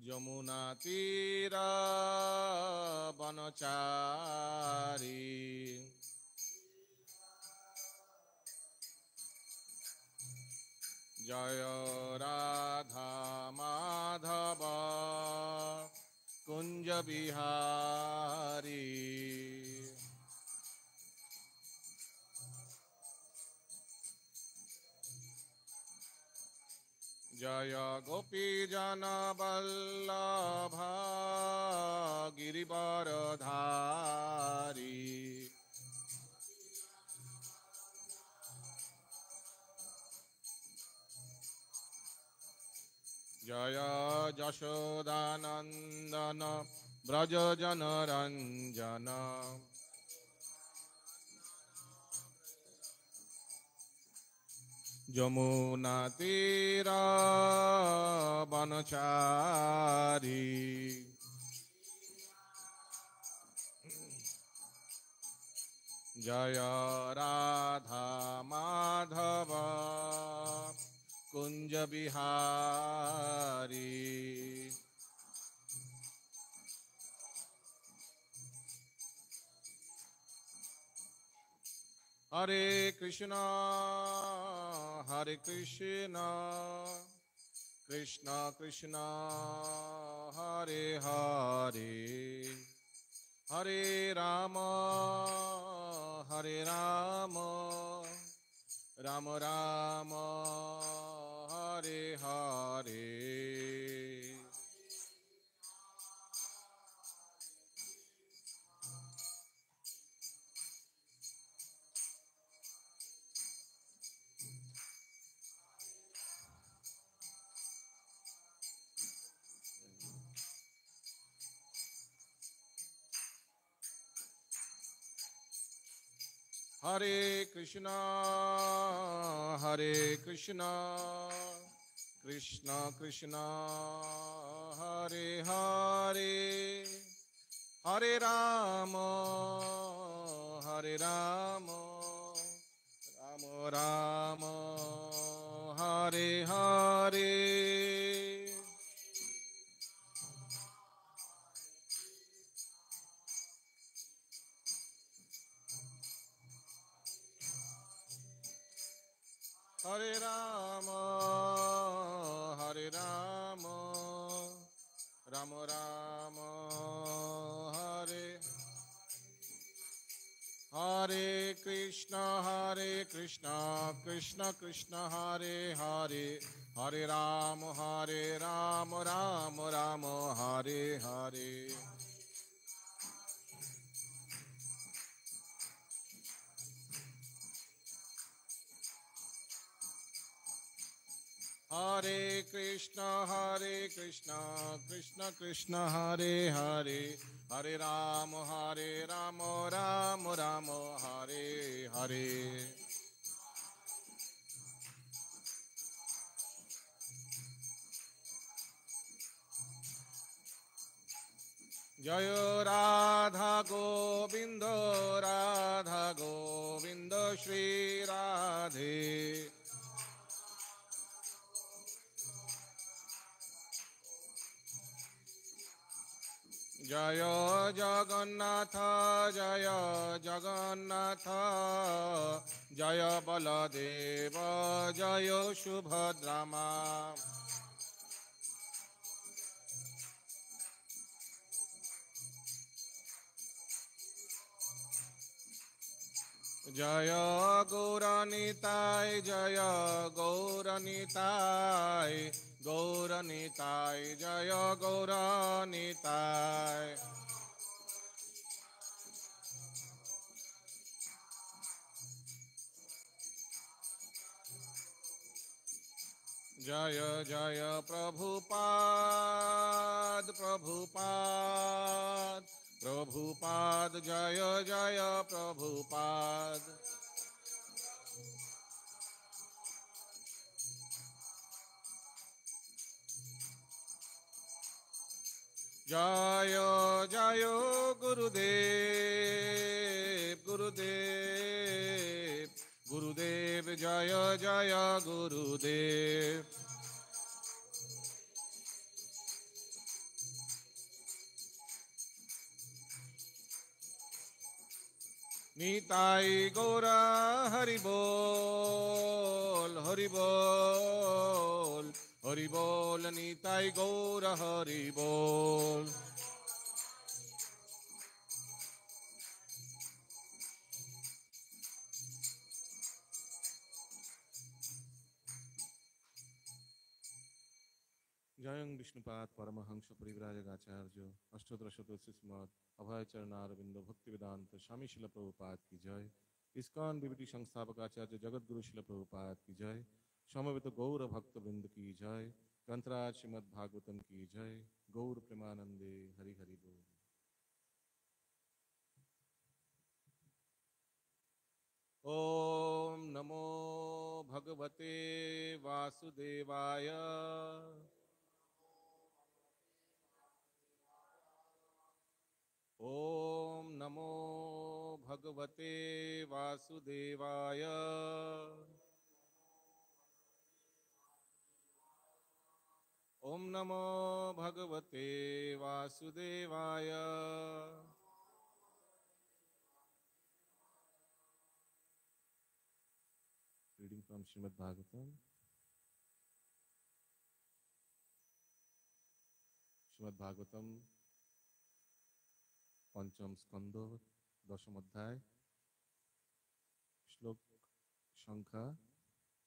যমুনা তীরা বনচারী জয় রাধা মাধব কুঞ্জ বিহারী জয় গোপীজন বল্লভ গিরিবরধারী জয় যশোদানন্দন ব্রজ জনরঞ্জন যমুনা তীরা বনচারী জয় রাধা মাধব কুঞ্জ বিহারী হরে কৃষ্ণ কৃষ্ণ কৃষ্ণ হরে হরে হরে রাম রাম রাম হরে হরে হরে কৃষ্ণ কৃষ্ণ কৃষ্ণ হরে হরে হরে রাম রাম রাম হরে হরে হরে রাম রাম রাম হরে হরে কৃষ্ণ কৃষ্ণ কৃষ্ণ হরে হরে হরে রাম রাম রাম হরে হরে হরে কৃষ্ণ কৃষ্ণ কৃষ্ণ হরে হরে হরে রাম রাম রাম হরে হরে জয় রাধা গোবিন্দ শ্রী রাধে জয় জগন্নাথ জয় বলদেব জয় সুভদ্রামা জয় গৌরনিতাই গৌরনিতাই জয় গৌরনিতাই জয় জয় প্রভুপাদ জয় জয় প্রভুপাদ জয় জয় গুরুদেব জয় জয় গুরুদেব নিতাই গৌরা হরি বল হরি বল হরি বল নিতাই গৌরা হরি বল। জয়ং বিষ্ণুপাদ পরমহংস পরিব্রাজকাচার্য অষ্টদশ শ্রীমৎ অভয়চরণারবিন্দ ভক্তিবেদান্ত স্বামী শিল প্রভুপাদ কি জয়। ইস্কন বিবিটি সংস্থাপক আচার্য জগৎগুরু শিল প্রভুপাদ কি জয়। সমবেত গৌর ভক্তবৃন্দ কি জয়। গ্রন্থরাজ শ্রীমদ্ ভাগবতম কি জয়। গৌর প্রেমানন্দে হরি হরি বল। ओम नमो भगवते वासुदेवाय। ओम नमो भगवते वासुदेवाय। ओम नमो भगवते वासुदेवाय। Reading from Srimad Bhagavatam. Srimad Bhagavatam, পঞ্চম স্কন্ধ, দশম অধ্যায়, শ্লোক সংখ্যা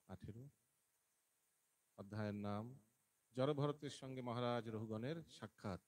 18। অধ্যায়ের নাম জড়ভরতের সঙ্গে মহারাজ রঘুগণের সাক্ষাৎ।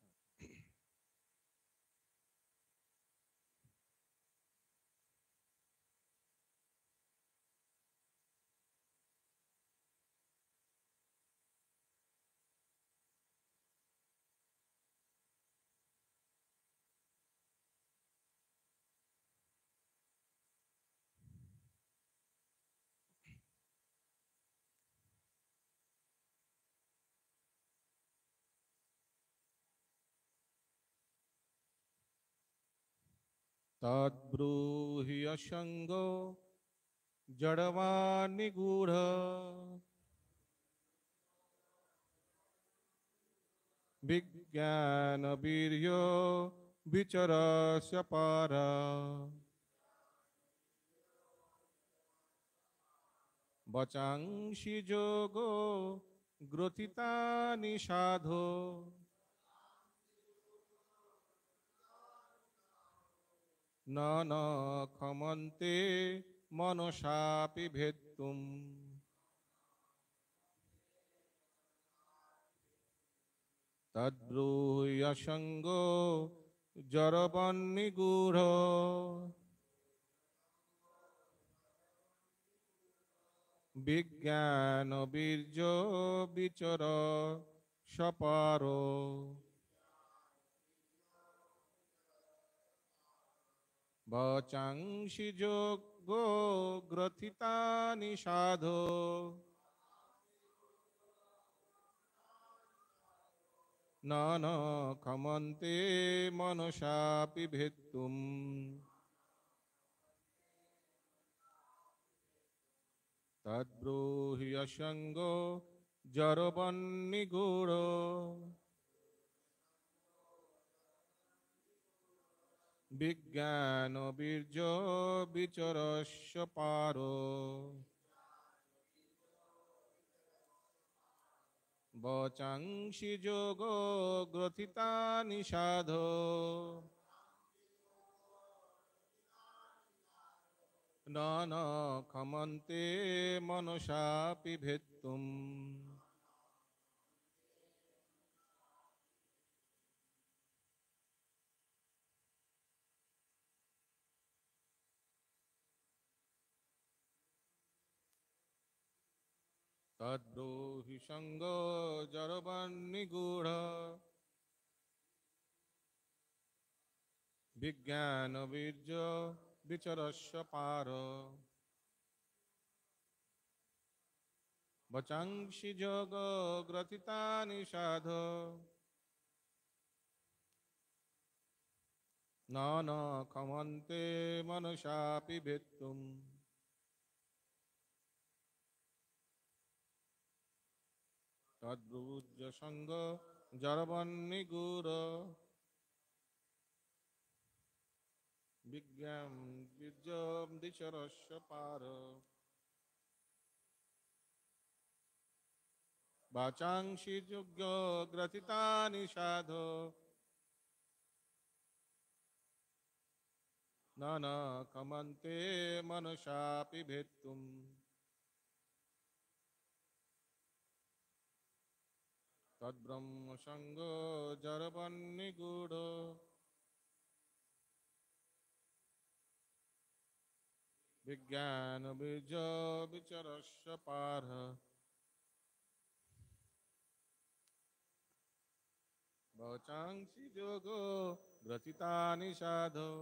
তদ্ব্রূহি অসঙ্গ জড়বান নিগূঢ় বিজ্ঞান বীর্য বিচরস্য পার। বচাংসি যোগ গ্রথিতানি সাধো ন ক্ষমন্তে মনসাপি ভেত্তুম। তদ্ব্রূহি অসঙ্গ জড়বান নিগূঢ় বিজ্ঞান বীর্য বিচর সপার। বচাংসি যোগ গ্রথিতানি সাধো ন ক্ষমন্তে মনসাপি ভেত্তুম। তদ্ব্রূহি অসঙ্গ জড়বান নিগূঢ় বিজ্ঞান বীর্য বিচরস্য পার। বচাংসি যোগ গ্রথিতানি সাধো ন ক্ষমন্তে মনসাপি ভেত্তুম। তদ্ব্রূহি সঙ্গ জড়বান নিগূঢ় বিজ্ঞান বীর্য বিচরস্য পার। বচাংসি যোগ গ্রথিতানি সাধো ন ক্ষমন্তে মনসাপি ভেত্তুম। তদ্ব্রূজ সঙ্গ জড়বান নিগূঢ় বিজ্ঞান বীর্য দিশরস্য পার বাচাংসি যোগ্য গ্রথিতানি সাধো নানা কমন্তে মনসাপি ভেত্তুম তদ্ব্রহ্ম সঙ্গ জড়বন্নিগূঢ় বিজ্ঞান বীর্য বিচরস্য পার বচাংসি যোগ গ্রথিতানি সাধো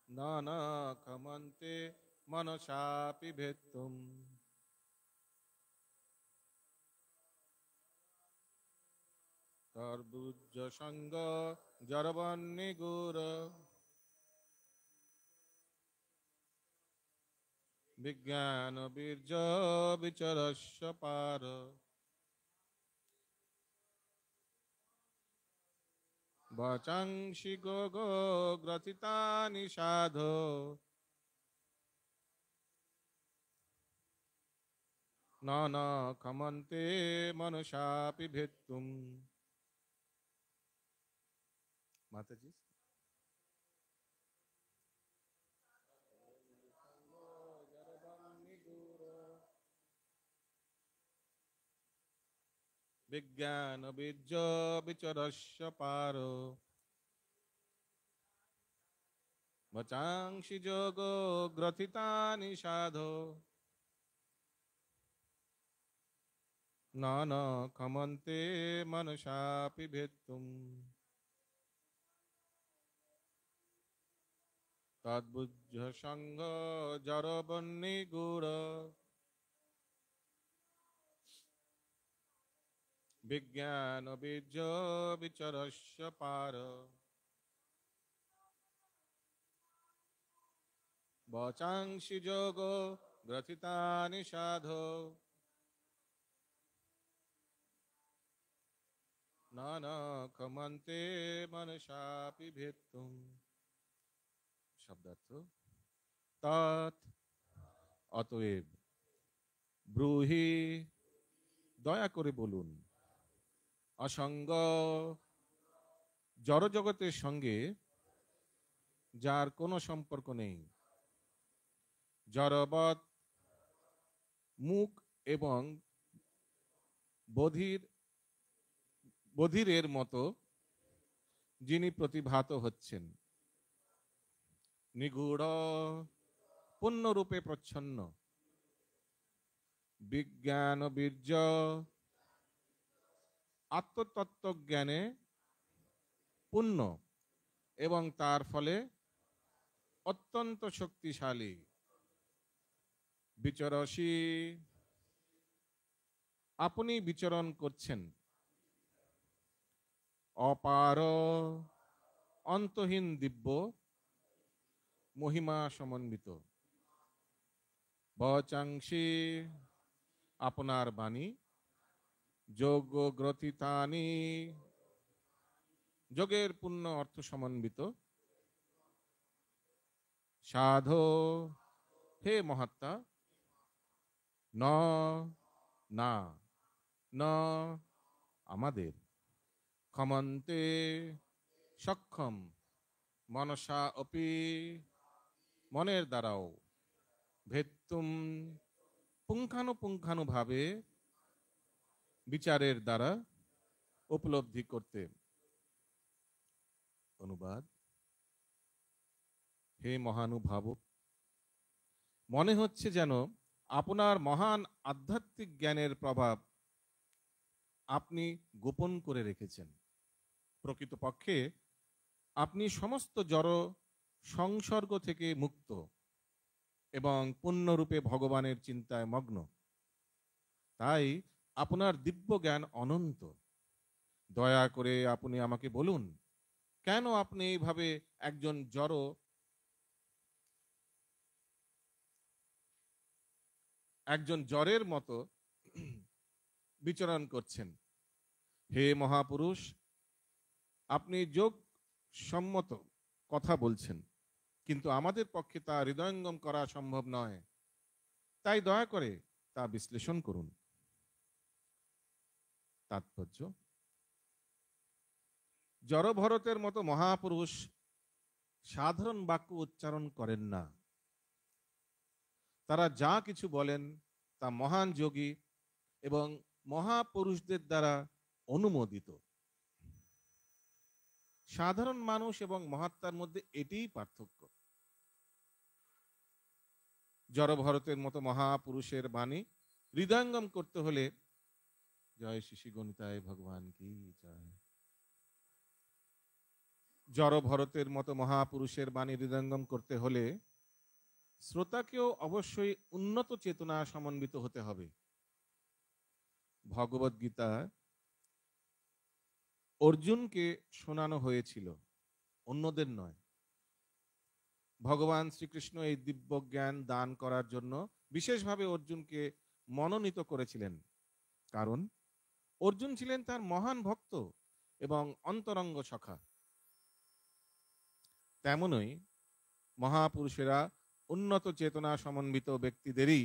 নানা কমন্তে মনসাপি ভেত্তুম তর্বুজ সঙ্গ জড়বন্নিগূঢ় বিজ্ঞান বীর্য বিচরস্য পার বচাংসি গোগ গ্রথিতানি সাধো নানা কমন্তে মনসাপি ভেত্তুম মাতাজি বিজ্ঞান বীর্য বিচরস্য পার বচাংসি যোগ গ্রথিতানি সাধো নানা কমন্তে মনসাপি ভেত্তুম তদ্বুদ্ধ সঙ্গ জড়বন্নিগূঢ় বিজ্ঞান বীর্য বিচরস্য পার বচাংসি যোগ গ্রথিতানি সাধো নানা কমন্তে মনসাপি ভেত্তুম শব্দার্থ তৎ অতএব ব্রূহি দয়া করে বলুন অসঙ্গ জড়জগতের সঙ্গে যার কোনো সম্পর্ক নেই জড়বৎ মুখ এবং বধিরের মতো যিনি প্রতিভাত হচ্ছেন নিগূঢ় পূর্ণরূপে প্রচ্ছন্ন বিজ্ঞান বীর্য আত্মতত্ত্ব জ্ঞানে পূর্ণ এবং তার ফলে অত্যন্ত শক্তিশালী বিচরসী আপনি বিচরণ করছেন অপার অন্তহীন দিব্য মহিমা সমন্বিত বচাংসি আপনার বাণী যোগ গ্রথিতানি যোগের পূর্ণ অর্থ সমন্বিত সাধো হে মহাত্মা ন না ন আমাদের ক্ষমন্তে সক্ষম মনসা অপি মনের দ্বারাও ভেত্তুম পুঙ্খানুপুঙ্খানুভাবে বিচারের দ্বারা উপলব্ধি করতে অনুবাদ হে মহানুভাব মনে হচ্ছে যেন আপনার মহান আধ্যাত্মিক জ্ঞানের প্রভাব আপনি গোপন করে রেখেছেন প্রকৃতপক্ষে আপনি সমস্ত জড় সংসর্গ থেকে মুক্ত এবং পূর্ণরূপে ভগবানের চিন্তায় মগ্ন তাই আপনার দিব্য জ্ঞান অনন্ত দয়া করে আপনি আমাকে বলুন কেন আপনি এইভাবে একজন জ্বরের মতো বিচরণ করছেন হে মহাপুরুষ আপনি যোগ সম্মত কথা বলছেন, কিন্তু আমাদের পক্ষে তা হৃদয়ঙ্গম করা সম্ভব নয়। তাই দয়া করে তা বিশ্লেষণ করুন। তাৎপর্য: জড়ভরতের মতো মহাপুরুষ সাধারণ বাক্য উচ্চারণ করেন না। তারা যা কিছু বলেন তা মহান যোগী এবং মহাপুরুষদের দ্বারা অনুমোদিত। সাধারণ মানুষ এবং মহাত্মার মধ্যে এটিই পার্থক্য। জড়ভরতের মতো মহাপুরুষের বাণী হৃদয়ঙ্গম করতে হলে, জয় শিশি গণিতায় ভগবান কি জয়, জড়ভরতের মতো মহাপুরুষের বাণী হৃদয়ঙ্গম করতে হলে শ্রোতাকেও অবশ্যই উন্নত চেতনা সমন্বিত হতে হবে। ভগবদ গীতা অর্জুনকে শোনানো হয়েছিল, অন্যদের নয়। ভগবান শ্রীকৃষ্ণ এই দিব্য জ্ঞান দান করার জন্য বিশেষভাবে অর্জুনকে মনোনীত করেছিলেন, কারণ অর্জুন ছিলেন তার মহান ভক্ত এবং অন্তরঙ্গ সখা। তেমনই মহাপুরুষেরা উন্নত চেতনা সমন্বিত ব্যক্তিদেরই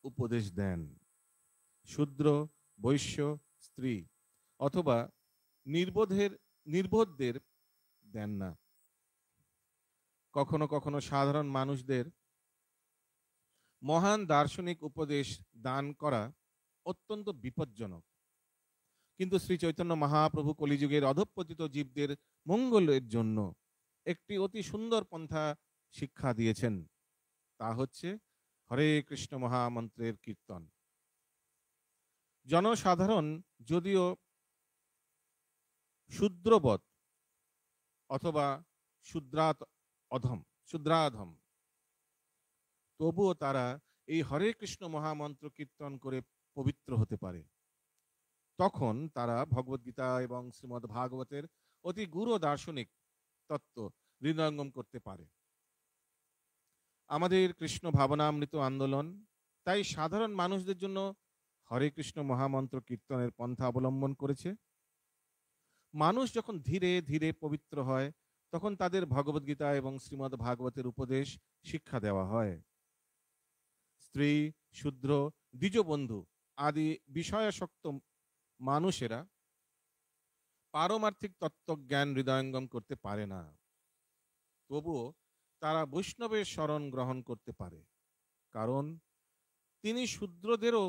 উপদেশ দেন, শূদ্র, বৈশ্য, স্ত্রী অথবা নির্বোধদের দেন না। কখনো কখনো সাধারণ মানুষদের মহান দার্শনিক উপদেশ দান করা অত্যন্ত বিপজ্জনক, কিন্তু শ্রী চৈতন্য মহাপ্রভু কলিযুগের অধঃপতিত জীবদের মঙ্গলের জন্য একটি অতি সুন্দর পন্থা শিক্ষা দিয়েছেন। তা হচ্ছে হরে কৃষ্ণ মহামন্ত্রের কীর্তন। জনসাধারণ যদিও শূদ্রবৎ অথবা শূদ্রাধম, তবুও তারা এই হরে কৃষ্ণ মহামন্ত্র কীর্তন করে পবিত্র হতে পারে। তখন তারা ভগবদ্গীতা এবং শ্রীমদ্ ভাগবতের অতি গূঢ় দার্শনিক তত্ত্ব হৃদয়ঙ্গম করতে পারে। আমাদের কৃষ্ণ ভাবনামৃত আন্দোলন তাই সাধারণ মানুষদের জন্য হরে কৃষ্ণ মহামন্ত্র কীর্তনের পন্থা অবলম্বন করেছে। মানুষ যখন ধীরে ধীরে পবিত্র হয়, তখন তাদের ভগবদ্গীতা এবং শ্রীমদ্ ভাগবতের উপদেশ শিক্ষা দেওয়া হয়। স্ত্রী, শূদ্র, দ্বিজবন্ধু আদি বিষয়াসক্ত মানুষেরা পারমার্থিক তত্ত্বজ্ঞান হৃদয়ঙ্গম করতে পারে না, তবুও তারা বৈষ্ণবের শরণ গ্রহণ করতে পারে, কারণ তিনি শূদ্রদেরও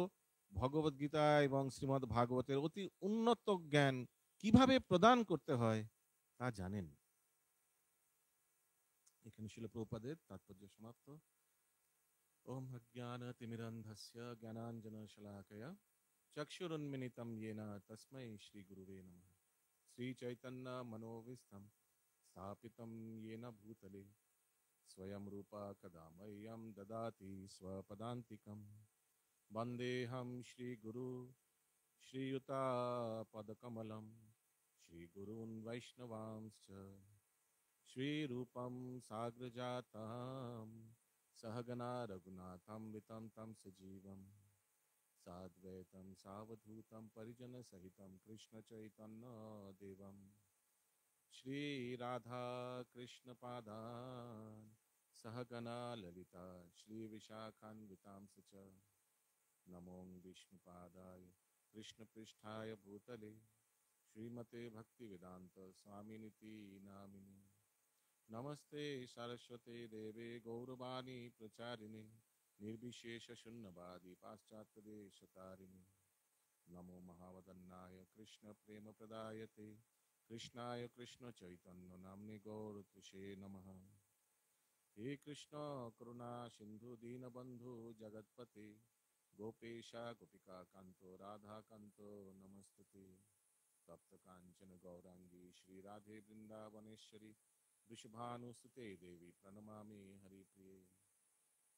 ভগবদ্গীতা এবং শ্রীমদ্ ভাগবতের অতি উন্নত জ্ঞান কিভাবে প্রদান করতে হয় তা জানেন। এখানে শিল প্রভুপাদের তাৎপর্য সমাপ্ত। ওম অজ্ঞানতিমিরান্ধস্য জ্ঞানাঞ্জনশলাকয়া চক্ষুরুন্মিলিतं येन তস্मै শ্রীগুরুবে নমঃ। শ্রীচৈতন্য মনোভীষ্টং স্থাপিतं येन भूतले स्वयं रूपा कदा मह्यं ददाति स्वपदान्तिकं। वन्देऽहं श्रीगुरु श्रीयुतापदकमलं श्रीगुरून् वैष्णवांश्च श्रीरूपं साग्रजातं सहगना रघुनाथं वितं तं सजीवं साद्वैतं सावधूतं परिजनसहितं कृष्णचैतन्यदेवं श्रीराधा कृष्णपादान् सहगना ललिता श्रीविशाखान्वितांश्च च नमो विष्णुपादाय कृष्णपृष्ठाय भूतले श्रीमते भक्तिवेदांत स्वामिनिति नामिने। नमस्ते सरस्वते देवे गौरवाणी प्रचारिणे निर्विशेष शून्यवादी पाश्चात्यदेशतारिणे। नमो महावदन्नाय कृष्ण प्रेम प्रदायते कृष्णाय कृष्ण चैतन्य नाम्ने गौरतुषे नमः। हे कृष्ण करुणा सिंधु दीनबंधु जगत्पते गोपेशा गोपिका कांतो राधा कांतो नमस्तुते। तप्त कांचन गौरांगी श्री राधे वृंदावनेश्वरी वृषभानुसुते देवी प्रणमामि हरिप्रिये।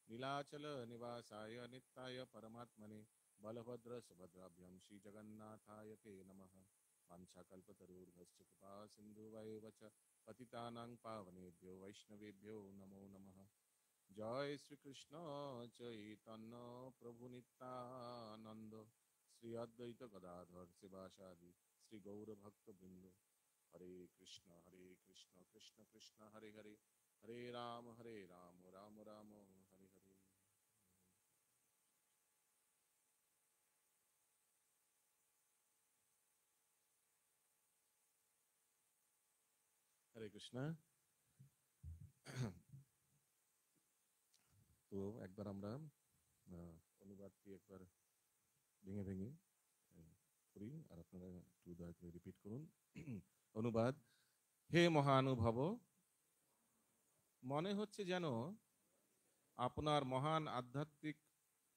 नीलाचल निवासाय नित्याय परमात्मने बलभद्र सुभद्राभ्यां श्री जगन्नाथाय ते नमः। वाञ्छाकल्पतरुर्भश्च कृपा सिन्धुवैव च पतितानां पावनेभ्यो वैष्णवेभ्यो नमो नमः। जय श्री कृष्ण चैतन्य प्रभु नित्यानंद श्री अद्वैत गदाधर शिवासादि श्री गौर भक्त वृंद হরে কৃষ্ণ কৃষ্ণ কৃষ্ণ হরে হরে, হরে রাম রাম রাম হরে হরে। হরে কৃষ্ণ। তো একবার আমরা অনুবাদটি একবার ভেঙে ভেঙে করি, আর আপনারা একটু দয়া করে রিপিট করুন। অনুবাদ। হে মহানুভব, মনে হচ্ছে যেন আপনার মহান আধ্যাত্মিক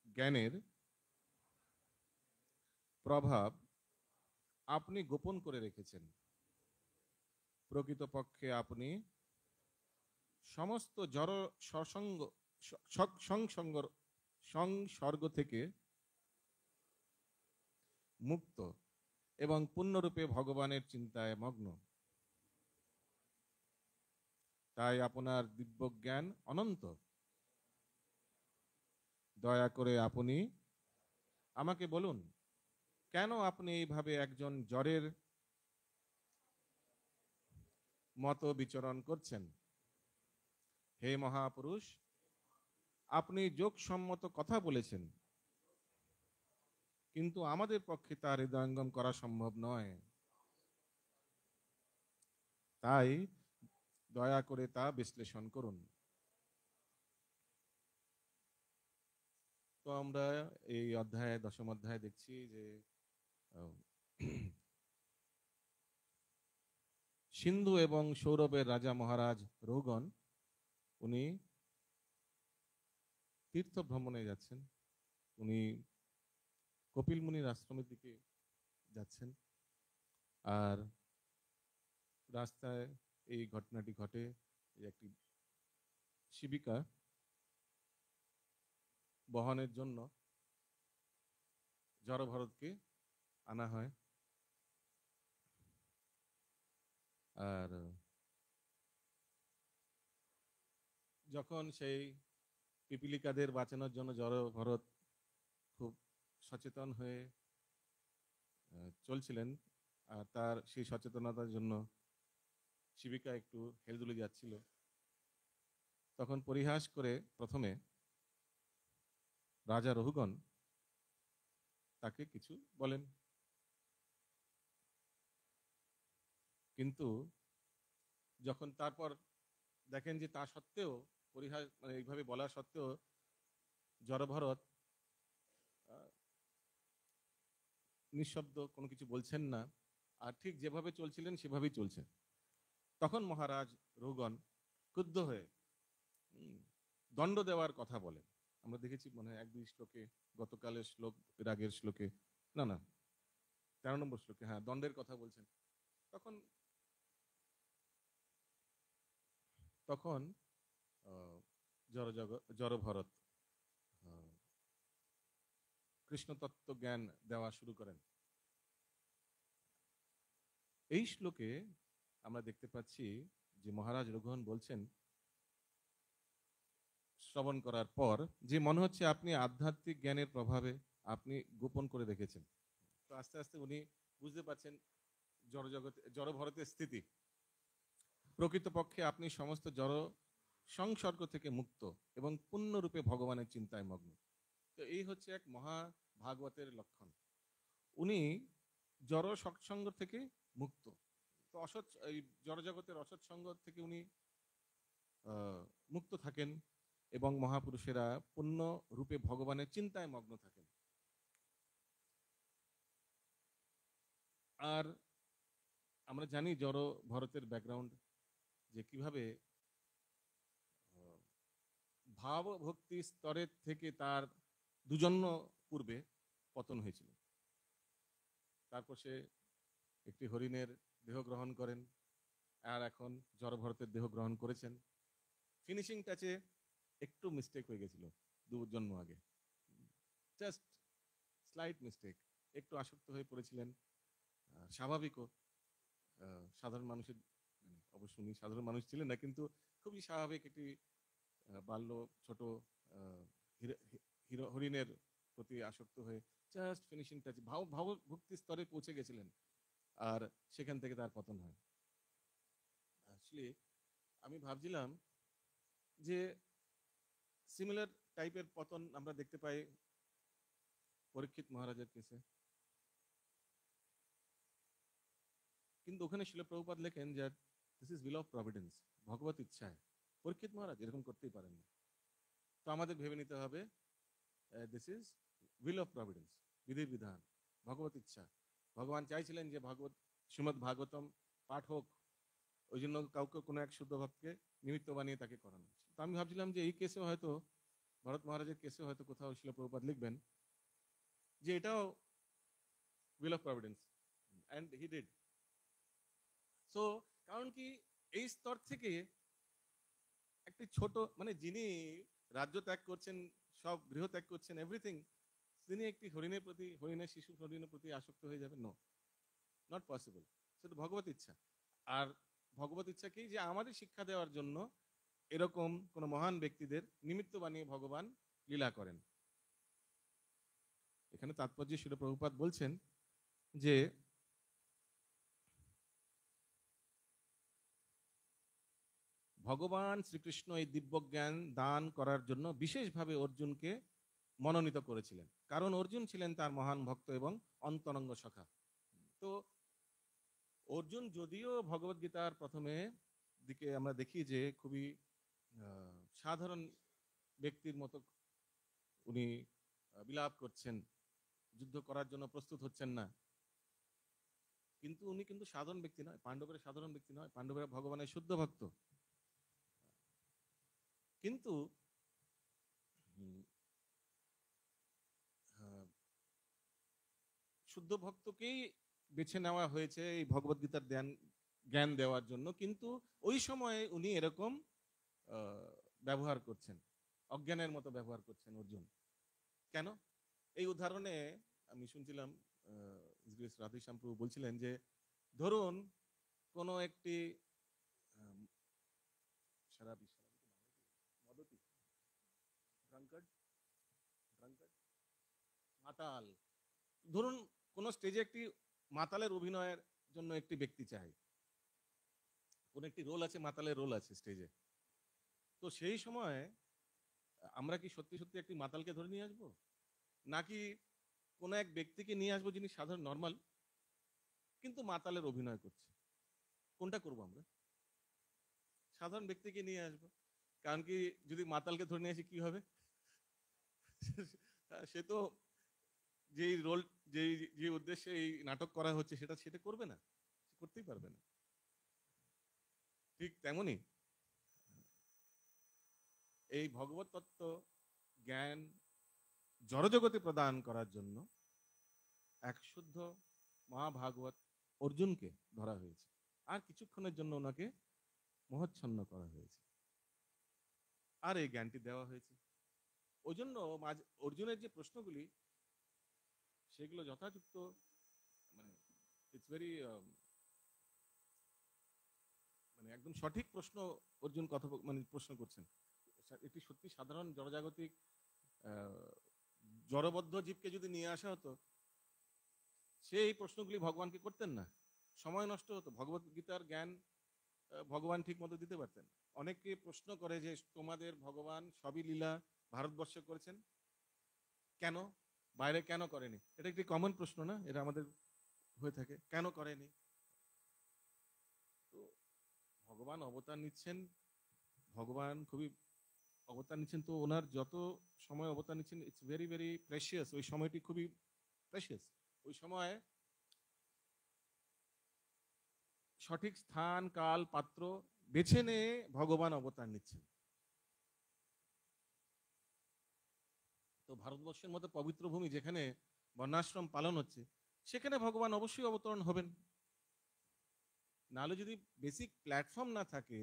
জ্ঞানের প্রভাব আপনি গোপন করে রেখেছেন। প্রকৃতপক্ষে আপনি সমস্ত জড় সসঙ্গ সংসর্গ থেকে মুক্ত এবং পূর্ণরূপে ভগবানের চিন্তায় মগ্ন। তাই আপনার দিব্য জ্ঞান অনন্ত। দয়া করে আপনি আমাকে বলুন, কেন আপনি এইভাবে একজন জড়ের মতো বিচরণ করছেন? হে মহাপুরুষ, আপনি যোগসম্মত কথা বলেছেন, কিন্তু আমাদের পক্ষে তা হৃদয়ঙ্গম করা সম্ভব নয়। তাই দয়া করে তা বিশ্লেষণ করুন। তো আমরা এই অধ্যায়ে, দশম অধ্যায়ে দেখছি যে সিন্ধু এবং সৌরভের রাজা মহারাজ রৌগণ, উনি তীর্থ ভ্রমণে যাচ্ছেন। উনি কপিল মুনির আশ্রমের দিকে যাচ্ছেন, আর রাস্তায় এই ঘটনাটি ঘটে। একটি শিবিকা বহনের জন্য জড়ভরতকে আনা হয়, আর যখন সেই পিপিলিকাদের বাঁচানোর জন্য জড়ভরত খুব সচেতন হয়ে চলছিলেন, আর তার সেই সচেতনতার জন্য শিবিকা একটু হেলদুলে যাচ্ছিল, তখন পরিহাস করে প্রথমে রাজা রহুগণ তাকে কিছু বলেন, কিন্তু যখন তারপর দেখেন যে তা সত্ত্বেও, পরিহাস মানে এইভাবে বলা সত্ত্বেও জড়ভরত নিঃশব্দ, কোনো কিছু বলছেন না, আর ঠিক যেভাবে চলছিলেন সেভাবেই চলছে। তখন মহারাজ রহুগণ ক্রুদ্ধ হয়ে দণ্ড দেওয়ার কথা বলেন। আমরা দেখেছি মনে হয় 1-2 শ্লোকে, গতকালের শ্লোক, এর আগের শ্লোকে, না 13 নম্বর শ্লোকে, হ্যাঁ, দণ্ডের কথা বলছেন। তখন তখন জড়ভরত কৃষ্ণ তত্ত্ব জ্ঞান দেওয়া শুরু করেন। এই শ্লোকে আমরা দেখতে পাচ্ছি যে মহারাজ রঘুগণ বলছেন শ্রবণ করার পর, যে মনে হচ্ছে আপনি আধ্যাত্মিক জ্ঞানের প্রভাবে আপনি গোপন করে রেখেছেন। তো আস্তে আস্তে উনি বুঝতে পারছেন জড়ভরতের স্থিতি। প্রকৃতপক্ষে আপনি সমস্ত জড় সংসর্গ থেকে মুক্ত এবং পূর্ণরূপে ভগবানের চিন্তায় মগ্ন। তো এই হচ্ছে এক মহা ভাগবতের লক্ষণ। উনি জড় সৎসঙ্গ থেকে মুক্ত। তো অসৎ, এই জড়জগতের অসৎ সঙ্গ থেকে উনি মুক্ত থাকেন, এবং মহাপুরুষেরা পূর্ণ রূপে ভগবানের চিন্তায় মগ্ন থাকেন। আর আমরা জানি জড় ভরতের ব্যাকগ্রাউন্ড, যে কিভাবে ভাব ভক্তি স্তরের থেকে তার দুজন্য পূর্বে পতন হয়েছিল। তারপর সে একটি হরিণের দেহ গ্রহণ করেন, আর এখন জড়ভরতের দেহ গ্রহণ করেছেন। ফিনিশিং টাচে একটু মিস্টেক হয়ে গেছিল 2 জন্ম আগে, জাস্ট স্লাইট মিস্টেক, একটু আসক্ত হয়ে পড়েছিলেন। স্বাভাবিকও, সাধারণ মানুষের, অবশ্য উনি সাধারণ মানুষ ছিলেন না, কিন্তু খুবই স্বাভাবিক একটি বাল্য ছোট হরিণের প্রতি আসক্ত হয়ে জাস্ট ফিনিশিং টাচ, ভাব ভক্তি স্তরে পৌঁছে গেছিলেন, আর সেখান থেকে তার পতন হয়। অ্যাকচুয়ালি আমি ভাবছিলাম যে সিমিলার টাইপের পতন আমরা দেখতে পাই পরীক্ষিত মহারাজের কেসে, কিন্তু ওখানে শিল প্রভুপাদ লেখেন যে this is will of providence, ভগবত ইচ্ছায়। পরীক্ষিত মহারাজ এরকম করতেই পারেন না। তো আমাদের ভেবে নিতে হবে this is will of Providence, বিধির বিধান, ভগবত ইচ্ছা। ভগবান চাইছিলেন যে শ্রীমদ্ ভাগবতম পাঠ হোক, ওই জন্য কাউকে কোনো এক শুদ্ধ ভক্তকে নিমিত্ত বানিয়ে তাকে করানো। তো আমি ভাবছিলাম যে এই কেসে হয়তো, ভরত মহারাজের কেসে হয়তো কোথাও শিল প্রভুপাদ লিখবেন যে এটাও will of Providence, and he did so. কারণ কি, এই স্তর থেকে একটি ছোট, মানে যিনি রাজ্য ত্যাগ করছেন, সব গৃহ ত্যাগ করছেন, এভরিথিং, তিনি একটি হরিণের প্রতি, হরিণের শিশু হরিণের প্রতি আসক্ত হয়ে যাবেন? No, not possible. সেটা ভগবত ইচ্ছা। আর ভগবত ইচ্ছাকেই যে আমাদের শিক্ষা দেওয়ার জন্য এরকম কোন মহান ব্যক্তিদের নিমিত্ত বানিয়ে ভগবান লীলা করেন। এখানে তাৎপর্য শিল প্রভুপাদ বলছেন যে ভগবান শ্রীকৃষ্ণ এই দিব্য জ্ঞান দান করার জন্য বিশেষভাবে অর্জুনকে মনোনীত করেছিলেন, কারণ অর্জুন ছিলেন তার মহান ভক্ত এবং অন্তরঙ্গ সখা। তো অর্জুন যদিও ভগবদ গীতার প্রথমে দিকে আমরা দেখি যে খুবই সাধারণ ব্যক্তির মতো উনি বিলাপ করছেন, যুদ্ধ করার জন্য প্রস্তুত হচ্ছেন না, কিন্তু উনি কিন্তু সাধারণ ব্যক্তি নয়, পাণ্ডবের সাধারণ ব্যক্তি নয়, পাণ্ডবেরা ভগবানের শুদ্ধ ভক্ত। কিন্তু শুদ্ধ ভক্তকেই বেছে নেওয়া হয়েছে এই ভগবদ গীতার জ্ঞান দেওয়ার জন্য, কিন্তু ওই সময়ে উনি এরকম ব্যবহার করছেন, অজ্ঞানের মতো ব্যবহার করছেন অর্জুন। কেন? এই উদাহরণে আমি শুনছিলাম রাধেশ্যাম প্রভু বলছিলেন যে ধরুন কোনো একটি মাতাল, ধরুন কোন স্টেজে একটি মাতালের অভিনয়ের জন্য একটি ব্যক্তি চাই, কোন একটি রোল আছে, মাতালের রোল আছে স্টেজে। তো সেই সময় আমরা কি সত্যি সত্যি একটি মাতালকে ধরে নিয়ে আসবো, নাকি কোন এক ব্যক্তিকে নিয়ে আসবো যিনি সাধারণ নর্মাল কিন্তু মাতালের অভিনয় করছে? কোনটা করবো আমরা? সাধারণ ব্যক্তিকে নিয়ে আসবো। কারণ কি, যদি মাতালকে ধরে নিয়ে আসি কি হবে? সে তো যেই রোল, যে উদ্দেশ্যে এই নাটক করা হচ্ছে সেটা করবে না, করতেই পারবে না। ঠিক তেমনি এই ভগবত তত্ত্ব জ্ঞান জড়জগতে প্রদান করার জন্য এক শুদ্ধ মহাভাগবত অর্জুনকে ধরা হয়েছে, আর কিছুক্ষণের জন্য ওনাকে মোহচ্ছন্ন করা হয়েছে, আর এই জ্ঞানটি দেওয়া হয়েছে। ওই জন্য অর্জুনের যে প্রশ্নগুলি, সেগুলো যথাযথ, মানে ইটস ভেরি, মানে একদম সঠিক প্রশ্ন অর্জুন প্রশ্ন করছেন। এটি সত্যি সাধারণ জড়জাগতিক জড়বদ্ধ জীবকে যদি নিয়ে আসা হতো, সে এই প্রশ্নগুলি ভগবানকে করতেন না, সময় নষ্ট হতো, ভগবত গীতার জ্ঞান ভগবান ঠিক মতো দিতে পারতেন। অনেকে প্রশ্ন করে যে তোমাদের ভগবান সবই লীলা ভারতবর্ষে করেছেন, কেন বাইরে কেন করেনি? এটা একটি কমন প্রশ্ন না, এটা আমাদের হয়ে থাকে, কেন করেনি? তো ভগবান অবতার নিচ্ছেন, ভগবান খুবই অবতার নিচ্ছেন, তো ওনার যত সময় অবতার নিচ্ছেন ইটস ভেরি ভেরি প্রেশিয়াস, ওই সময়টি খুবই প্রেশিয়াস। ওই সময় সঠিক স্থান কাল পাত্র বেছে নিয়ে ভগবান অবতার নিচ্ছেন। তো ভারতবর্ষের মতো পবিত্র ভূমি, যেখানে বর্ণাশ্রম পালন হচ্ছে, সেখানে ভগবান অবশ্যই অবতরণ হবেন। নাহলে যদি বেসিক প্ল্যাটফর্ম না থাকে,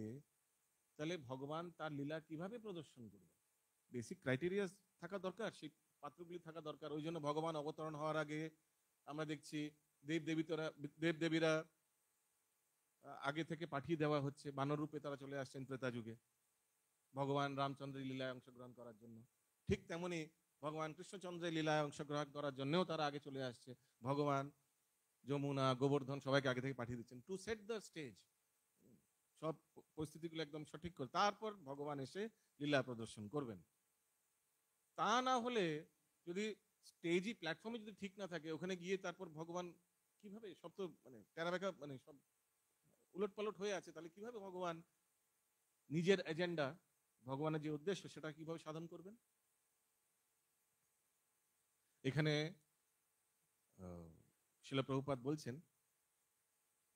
তাহলে ভগবান তার লীলা কিভাবে প্রদর্শন করবে? বেসিক ক্রাইটেরিয়া থাকা দরকার, সেই পাত্রগুলি থাকা দরকার। ওই জন্য ভগবান অবতরণ হওয়ার আগে আমরা দেখছি দেবদেবীরা আগে থেকে পাঠিয়ে দেওয়া হচ্ছে, বানর রূপে তারা চলে আসছেন ত্রেতা যুগে ভগবান রামচন্দ্রের লীলায় অংশগ্রহণ করার জন্য। ঠিক তেমনি ভগবান কৃষ্ণচন্দ্রের লীলায় অংশগ্রহণ করার জন্যও তারা আগে চলে আসছে। ভগবান যমুনা, গোবর্ধন সবাইকে আগে থেকে পাঠিয়ে দিচ্ছেন টু সেট দ্য স্টেজ। সব পরিস্থিতিগুলো একদম সঠিক করে তারপর ভগবান এসে লীলা প্রদর্শন করবেন। তা না হলে যদি স্টেজই প্ল্যাটফর্মে যদি ঠিক না থাকে, ওখানে গিয়ে তারপর ভগবান কিভাবে, সব তো মানে টেরাবেকা মানে সব উলটপালট হয়ে আছে, তাহলে কিভাবে ভগবান নিজের এজেন্ডা, ভগবানের যে উদ্দেশ্য সেটা কিভাবে সাধন করবেন? এখানে শিল প্রভুপাদ বলছেন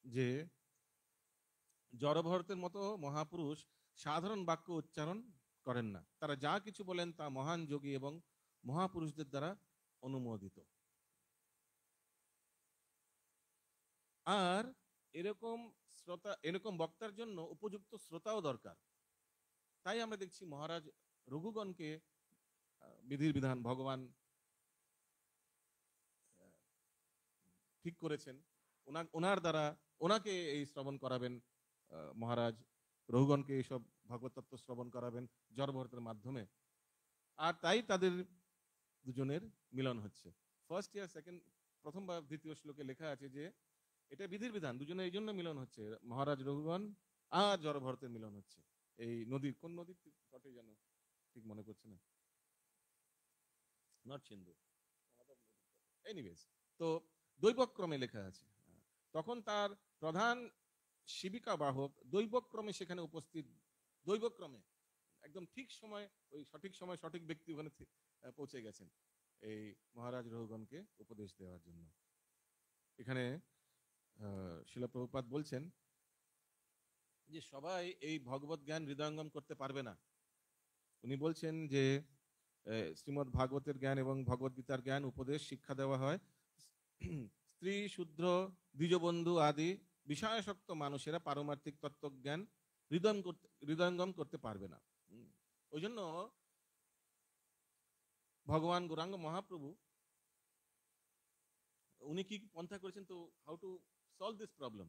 যে জড়ভরতের মতো মহাপুরুষ সাধারণ বাক্য উচ্চারণ করেন না, তারা যা কিছু বলেন তা মহান যোগী এবং মহাপুরুষদের দ্বারা অনুমোদিত। আর এরকম শ্রোতা, এরকম বক্তার জন্য উপযুক্ত শ্রোতাও দরকার। তাই আমরা দেখছি মহারাজ রঘুগণকে বিধির বিধান ভগবান ঠিক করেছেন, ওনার দ্বারা ওনাকে এই শ্রবণ করাবেন, মহারাজ রঘুগণকে এইসব ভগবত তত্ত্ব শ্রবণ করাবেন জড়ভরতের মাধ্যমে। আর তাই তাদের দুজনের মিলন হচ্ছে। ফার্স্ট ইয়ার সেকেন্ড, প্রথম বা দ্বিতীয় শ্লোকে লেখা আছে যে এটা বিধির বিধান, দুজনের এই জন্য মিলন হচ্ছে, মহারাজ রঘুগণ আর জড়ভরতের মিলন হচ্ছে এই নদীর, কোন নদীর তটে যেন ঠিক মনে করছে না, নট সিন্ধু, এনিওয়েজ, তো দৈবক্রমে লেখা আছে। তখন তার প্রধান শিবিকা বাহক দৈবক্রমে সেখানে উপস্থিত, দৈবক্রমে একদম ঠিক সময়, ওই সঠিক সময় সঠিক ব্যক্তি ওখানে পৌঁছে গেছেন এই মহারাজ রঘুগণকে উপদেশ দেওয়ার জন্য। এখানে শিল প্রভুপাদ বলছেন যে সবাই এই ভগবত জ্ঞান হৃদয়ঙ্গম করতে পারবে না। উনি বলছেন যে শ্রীমদ্ ভাগবতের জ্ঞান এবং ভগবত গীতার জ্ঞান উপদেশ শিক্ষা দেওয়া হয় স্ত্রী, শূদ্র, দ্বিজবন্ধু আদি বিষয়াসক্ত মানুষেরা পারমার্থিক তত্ত্বজ্ঞান হৃদয়ঙ্গম করতে পারবে না। ওই জন্য ভগবান গৌরাঙ্গ মহাপ্রভু উনি কি পন্থা করেছেন, তো how to solve this problem,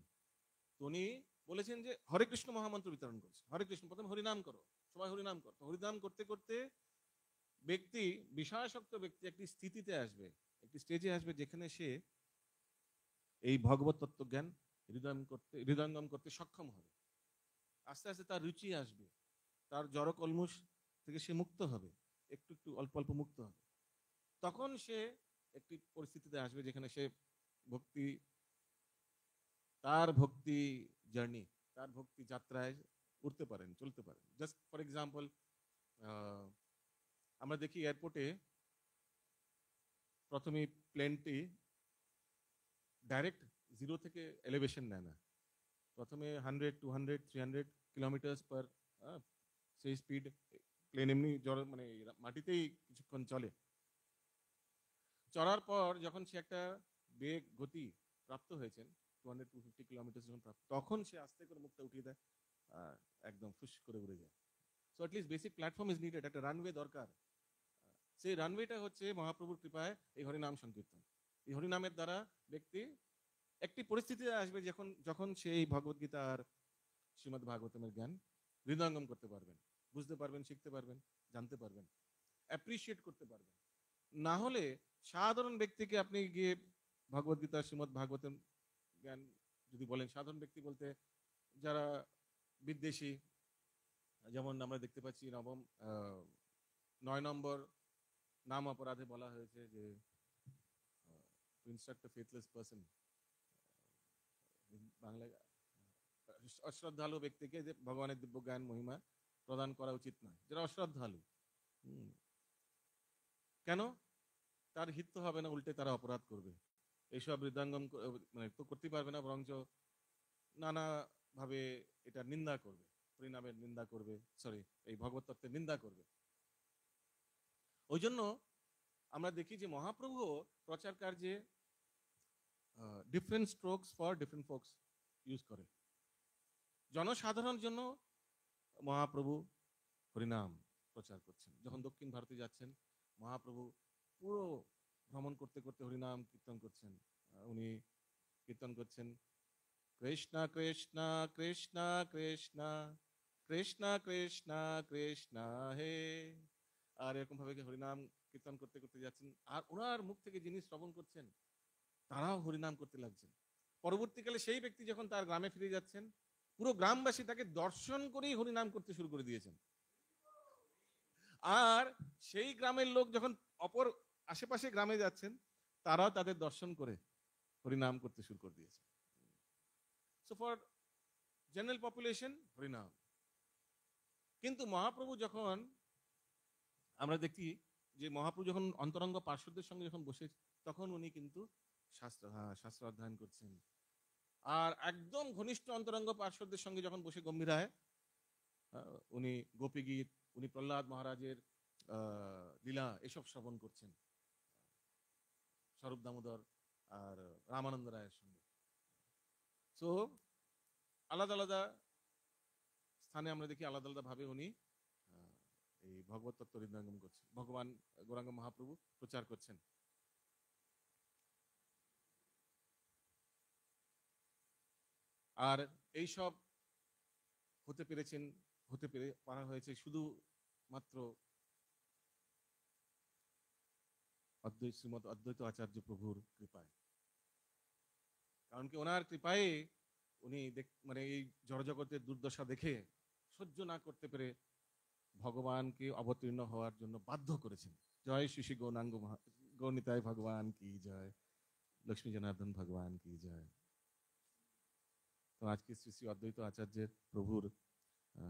তো উনি বলেছেন যে হরে কৃষ্ণ মহামন্ত্র বিতরণ করছে। হরে কৃষ্ণ, প্রথমে হরিনাম করো, সবাই হরিনাম করো। হরিনাম করতে করতে ব্যক্তি, বিষয়াসক্ত ব্যক্তি একটি স্থিতিতে আসবে, একটি স্টেজে আসবে যেখানে সে এই ভগবত তত্ত্বজ্ঞান হৃদয়ঙ্গম করতে সক্ষম হবে। আস্তে আস্তে তার রুচি আসবে, তার জড় কলমুষ থেকে সে মুক্ত হবে, একটু একটু অল্প অল্প মুক্ত হবে। তখন সে একটি পরিস্থিতিতে আসবে যেখানে সে ভক্তি, তার ভক্তি জার্নি, তার ভক্তি যাত্রায় উঠতে পারেন, চলতে পারেন। জাস্ট ফর এক্সাম্পল, আমরা দেখি এয়ারপোর্টে প্রথমে প্লেনটি ডাইরেক্ট জিরো থেকে এলিভেশন নেয় না, প্রথমে 100, 200, 300 কিলোমিটার পার সেই স্পিড প্লেন এমনি মানে মাটিতেই কিছুক্ষণ চলে। চড়ার পর যখন সে একটা বেগ গতি প্রাপ্ত হয়েছেন, 200-250 কিলোমিটার যখন প্রাপ্ত, তখন সে আস্তে করে মুখটা উঠিয়ে দেয়, একদম ফুস করে উড়ে যায়। So at least basic platform is needed, একটা রানওয়ে দরকার। সেই রানওয়েটা হচ্ছে মহাপ্রভুর কৃপায় এই হরিনাম সংকীর্তন। এই হরিনামের দ্বারা ব্যক্তি একটি পরিস্থিতিতে আসবে যখন সেই ভগবদ্গীতা আর শ্রীমদ্ ভাগবতমের জ্ঞান হৃদয়ঙ্গম করতে পারবেন, বুঝতে পারবেন, শিখতে পারবেন, জানতে পারবেন, অ্যাপ্রিসিয়েট করতে পারবেন। না হলে সাধারণ ব্যক্তিকে আপনি গিয়ে ভগবদ্গীতা শ্রীমদ্ ভাগবতম জ্ঞান যদি বলেন, সাধারণ ব্যক্তি বলতে যারা বিদ্বেষী, যেমন আমরা দেখতে পাচ্ছি 9 নম্বর নাম অপরাধে বলা হয়েছে যে ইনস্ট্রাক্ট আ ফেথলেস পারসন, বাংলায় অশ্রদ্ধালু ব্যক্তিকে যে ভগবানের দিব্য জ্ঞান মহিমা প্রদান করা উচিত নয়, যারা অশ্রদ্ধালু। কেন? তার হিত তো হবে না, উল্টে তারা অপরাধ করবে, এইসব হৃদয়ঙ্গম মানে তো করতে পারবে না, বরঞ্চ নানা ভাবে এটা নিন্দা করবে, হরিনামের নিন্দা করবে, সরি এই ভগবত তত্ত্বের নিন্দা করবে। ওই জন্য আমরা দেখি যে মহাপ্রভু প্রচার কার্যে different strokes for different folks use করে। জনসাধারণ জন্য মহাপ্রভু হরিনাম প্রচার করছেন। যখন দক্ষিণ ভারতে যাচ্ছেন, মহাপ্রভু পুরো ভ্রমণ করতে করতে হরিনাম কীর্তন করছেন। উনি কীর্তন করছেন কৃষ্ণ কৃষ্ণ কৃষ্ণ কৃষ্ণ কৃষ্ণ কৃষ্ণ কৃষ্ণ হে, আর এরকম ভাবে হরিনাম কীর্তন করতে করতে যাচ্ছেন। আর ওনার মুখ থেকে যিনি শ্রবণ করছেন তারাও হরিনাম করতে লাগছেন। পরবর্তীকালে সেই ব্যক্তি যখন তার গ্রামে ফিরে যাচ্ছেন, পুরো গ্রামবাসী তাকে দর্শন করেই হরিনাম করতে শুরু করে দিয়েছেন। আর সেই গ্রামের লোক যখন অপর আশেপাশে গ্রামে যাচ্ছেন, তারাও তাদের দর্শন করে হরিনাম করতে শুরু করে দিয়েছে। সো ফর জেনারেল পপুলেশন হরিনাম। কিন্তু মহাপ্রভু যখন, আমরা দেখি যে মহাপ্রভু যখন অন্তরঙ্গ পার্শ্বদের সঙ্গে যখন বসে, তখন উনি কিন্তু শাস্ত্র অধ্যয়ন করছেন। আর একদম ঘনিষ্ঠ অন্তরঙ্গ পার্শ্বদের সঙ্গে যখন বসে গম্ভীরায় উনি গোপী গীত, উনি প্রহ্লাদ মহারাজের লীলা এসব শ্রবণ করছেন স্বরূপ দামোদর আর রামানন্দ রায়ের সঙ্গে। সো আলাদা আলাদা স্থানে আমরা দেখি আলাদা আলাদা ভাবে উনি এই ভগবত তত্ত্ব হৃদয়ঙ্গম করছেন, ভগবান গৌরাঙ্গ মহাপ্রভু প্রচার করছেন। আর এইসব হতে পারা হয়েছে শুধু মাত্র শ্রীমৎ অদ্বৈত আচার্য প্রভুর কৃপায়। কারণ কি ওনার কৃপায় উনি মানে এই জড়জগতের দুর্দশা দেখে সহ্য না করতে পেরে ভগবানকে অবতীর্ণ হওয়ার জন্য বাধ্য করেছেন। জয় শ্রী শ্রী গৌরাঙ্গ গৌরনিতাই ভগবান কি জয়, লক্ষ্মী জনার্দন ভগবান কি জয়। তো আজকে শ্রী শ্রী অদ্বৈত আচার্যের প্রভুর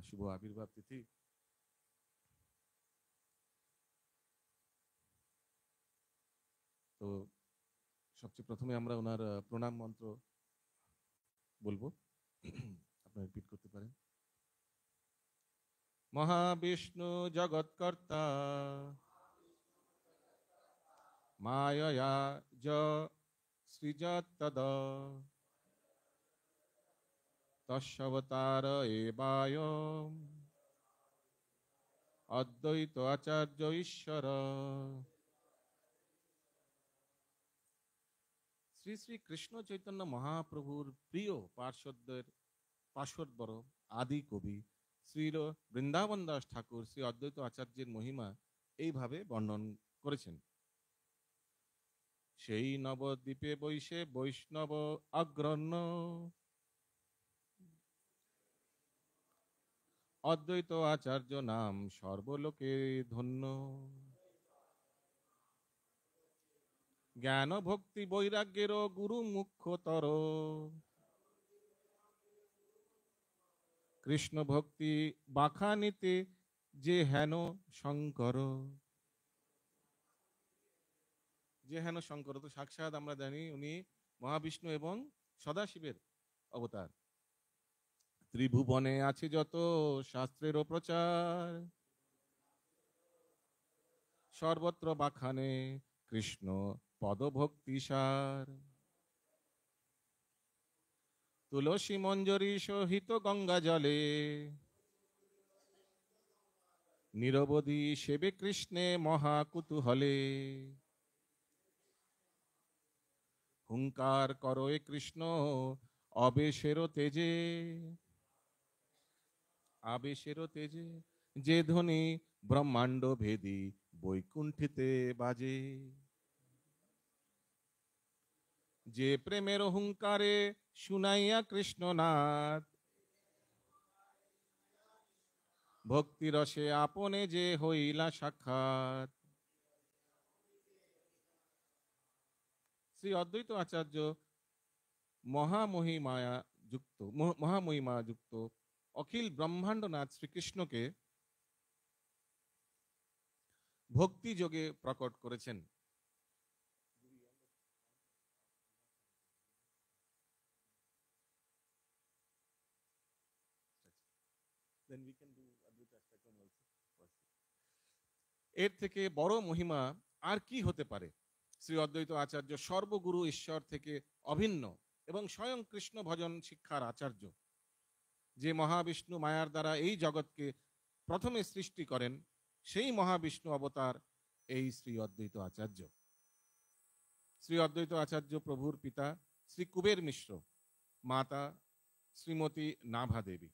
শুভ আবির্ভাব তিথি। তো সবচেয়ে প্রথমে আমরা ওনার প্রণাম মন্ত্র বলবো, আপনারা রিপিট করতে পারেন। মহাবিষ্ণু জগৎকর্তা মায়য়া য সৃজত তদ তস্যবতার এবায়ম অদ্বৈত আচার্য ঈশ্বর। শ্রী শ্রী কৃষ্ণ চৈতন্য মহাপ্রভুর প্রিয় পার্শ্বদবর আদি কবি শ্রী বৃন্দাবন দাস ঠাকুর শ্রী অদ্বৈত আচার্যের মহিমা এইভাবে বর্ণন করেছেন। সেই নবদ্বীপে বৈশে বৈষ্ণব অগ্রণ্য অদ্বৈত আচার্য নাম সর্বলোকে ধন্য। জ্ঞান ভক্তি বৈরাগ্যের গুরু মুখ্যতর, কৃষ্ণ ভক্তি বাখানিতে যে হেন শঙ্কর। যে হেন শঙ্কর তো সাক্ষাৎ আমরা জানি উনি মহাবিষ্ণু এবং সদাশিবের অবতার। ত্রিভুবনে আছে যত শাস্ত্রেরও প্রচার, সর্বত্র বাখানে কৃষ্ণ পদভক্তি সার। তুলসী মঞ্জরি সহিত গঙ্গা জলে, নিরবধি সেবে কৃষ্ণে মহাকুতূহলে। হুঙ্কার করো কৃষ্ণ আবেশের তেজে, যে ধ্বনি ব্রহ্মাণ্ড ভেদি বৈকুণ্ঠিতে বাজে। যে প্রেমের হুঙ্কারে শুনাইয়া কৃষ্ণনাথ, ভক্তি রসে আপনে যে হইলা সাক্ষাৎ। শ্রী অদ্বৈত আচার্য মহামহিমা যুক্ত অখিল ব্রহ্মাণ্ডনাথ শ্রীকৃষ্ণকে ভক্তি যোগে প্রকট করেছেন। এর থেকে বড় মহিমা আর কি হতে পারে? শ্রী অদ্বৈত আচার্য সর্বগুরু ঈশ্বর থেকে অভিন্ন এবং স্বয়ং কৃষ্ণ ভজন শিক্ষার আচার্য। যে মহাবিষ্ণু মায়ার দ্বারা এই জগৎকে প্রথমে সৃষ্টি করেন, সেই মহাবিষ্ণু অবতার এই শ্রী অদ্বৈত আচার্য। শ্রী অদ্বৈত আচার্য প্রভুর পিতা শ্রী কুবের মিশ্র, মাতা শ্রীমতী নাভা দেবী।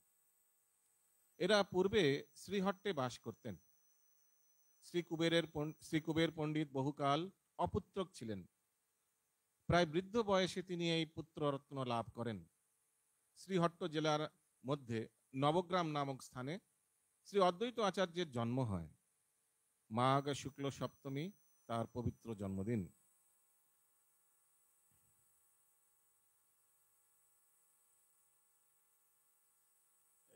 এরা পূর্বে শ্রীহট্টে বাস করতেন। শ্রী কুবের পণ্ডিত বহুকাল অপুত্রক ছিলেন। প্রায় বৃদ্ধ বয়সে তিনি এই পুত্ররত্ন লাভ করেন। শ্রীহট্ট জেলার মধ্যে নবগ্রাম নামক স্থানে শ্রী অদ্বৈত আচার্যের জন্ম হয়। মাঘ শুক্ল সপ্তমী তার পবিত্র জন্মদিন।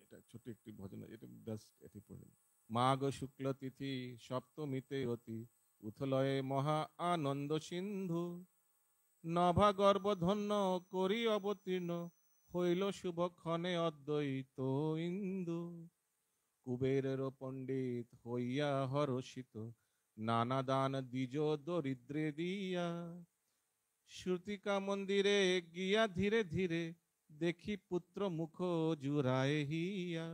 এটা ছোট একটি ভজন, এটা জাস্ট এটি পড়েন। মাঘ শুক্ল তিথি সপ্তমীতে অতি উথলয়ে মহা আনন্দ সিন্ধু, নভা গর্ভধন্য করি অবতীর্ণ হইল শুভক্ষণে অদ্বৈত ইন্দু। কুবেরের পণ্ডিত হইয়া হরষিত, নানা দান দ্বিজ দরিদ্রে দিয়া। শ্রুতিকা মন্দিরে গিয়া ধীরে ধীরে, দেখি পুত্র মুখ জুড়ায় হিয়া।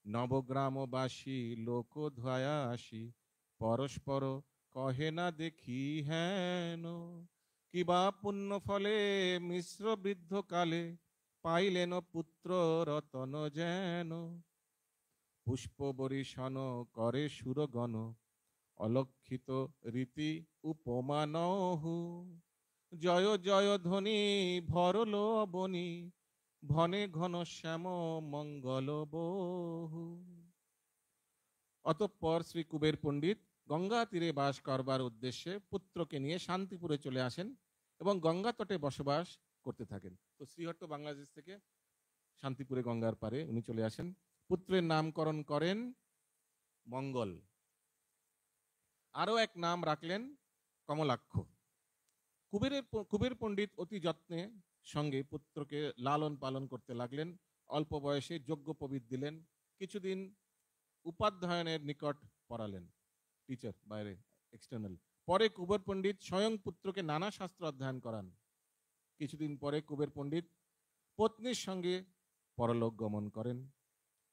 নবগ্রামবাসী লোক ধয়া আসি, পরস্পর কহে না দেখি হেন। কিবা পুণ্য ফলে মিশ্র বৃদ্ধ কালে, পাইলেন পুত্র রতন যেন। পুষ্প বরিশন করে সুরগণ, অলক্ষিত রীতি উপমানহু। জয় জয় ধ্বনি ভরল বনি, ভনে ঘন শ্যাম মঙ্গল বহু। অতঃপর শ্রী কুবের পণ্ডিত গঙ্গা তীরে বাস করবার উদ্দেশ্যে পুত্রকে নিয়ে শান্তিপুরে চলে আসেন এবং গঙ্গা তটে বসবাস করতে থাকেন। তো শ্রীহট্ট বাংলাদেশ থেকে শান্তিপুরে গঙ্গার পারে উনি চলে আসেন। পুত্রের নামকরণ করেন মঙ্গল। আরো এক নাম রাখলেন কমলাক্ষ। কুবের পণ্ডিত অতি যত্নে সঙ্গে পুত্রকে লালন পালন করতে লাগলেন। অল্প বয়সে যজ্ঞোপবীত দিলেন, কিছুদিন উপাধ্যায়নের নিকট পড়ালেন, টিচার বাইরে এক্সটার্নাল। পরে কুবের পণ্ডিত স্বয়ং পুত্রকে নানা শাস্ত্র অধ্যয়ন করান। কিছুদিন পরে কুবের পণ্ডিত পত্নীর সঙ্গে পরলোক গমন করেন।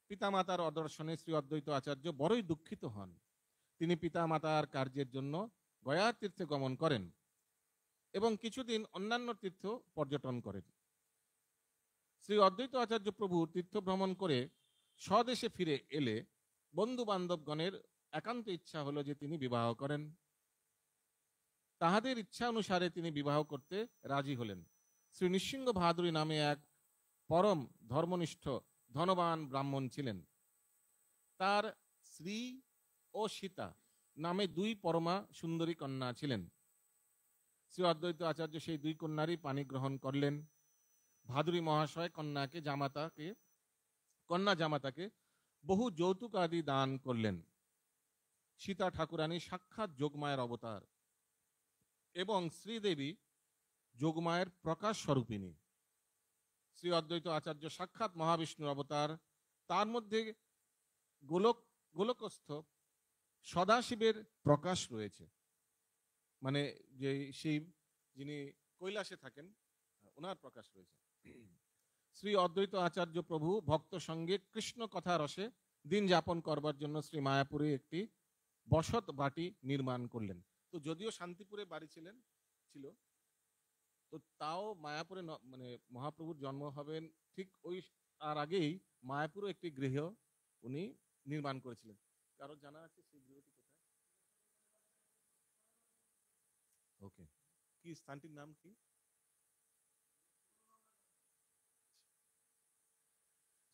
পিতামাতার অদর্শনে শ্রী অদ্বৈত আচার্য বড়ই দুঃখিত হন। তিনি পিতামাতার কার্যের জন্য গয়া তীর্থে গমন করেন এবং কিছুদিন অন্যান্য তীর্থ পর্যটন করেন। শ্রী অদ্বৈত আচার্য প্রভু তীর্থ ভ্রমণ করে স্বদেশে ফিরে এলে বন্ধু বান্ধবগণের একান্ত ইচ্ছা হলো যে তিনি বিবাহ করেন। তাহাদের ইচ্ছা অনুসারে তিনি বিবাহ করতে রাজি হলেন। শ্রী নৃসিংহ বাহাদুরী নামে এক পরম ধর্মনিষ্ঠ ধনবান ব্রাহ্মণ ছিলেন। তার শ্রী ও সীতা নামে দুই পরমা সুন্দরী কন্যা ছিলেন। শ্রী অদ্বৈত আচার্য সেই দুই কন্যারই পানি গ্রহণ করলেন। ভাদুরী মহাশয় কন্যা জামাতাকে বহু যৌতুক আদি দান করলেন। সীতা ঠাকুরানী সাক্ষাৎ যোগমায়ের অবতার এবং শ্রীদেবী যোগমায়ের প্রকাশ স্বরূপিণী। শ্রী অদ্বৈত আচার্য সাক্ষাৎ মহাবিষ্ণুর অবতার। তার মধ্যে গোলকস্থ সদাশিবের প্রকাশ রয়েছে, মানে যে শিব যিনি কৈলাসে থাকেন ওনার প্রকাশ রয়েছে। শ্রী অদ্বৈত আচার্য প্রভু ভক্ত সঙ্গে কৃষ্ণ কথা রসে দিন যাপন করবার জন্য শ্রী মায়াপুরে একটি বসত বাটি নির্মাণ করলেন। তো যদিও শান্তিপুরে বাড়ি ছিল, তো তাও মায়াপুরে মানে মহাপ্রভুর জন্ম হবেন ঠিক ওই তার আগেই মায়াপুরে একটি গৃহ উনি নির্মাণ করেছিলেন। কারো জানা আছে সেই গৃহটি কোথায়? ওকে, কি স্থানটির নাম কি?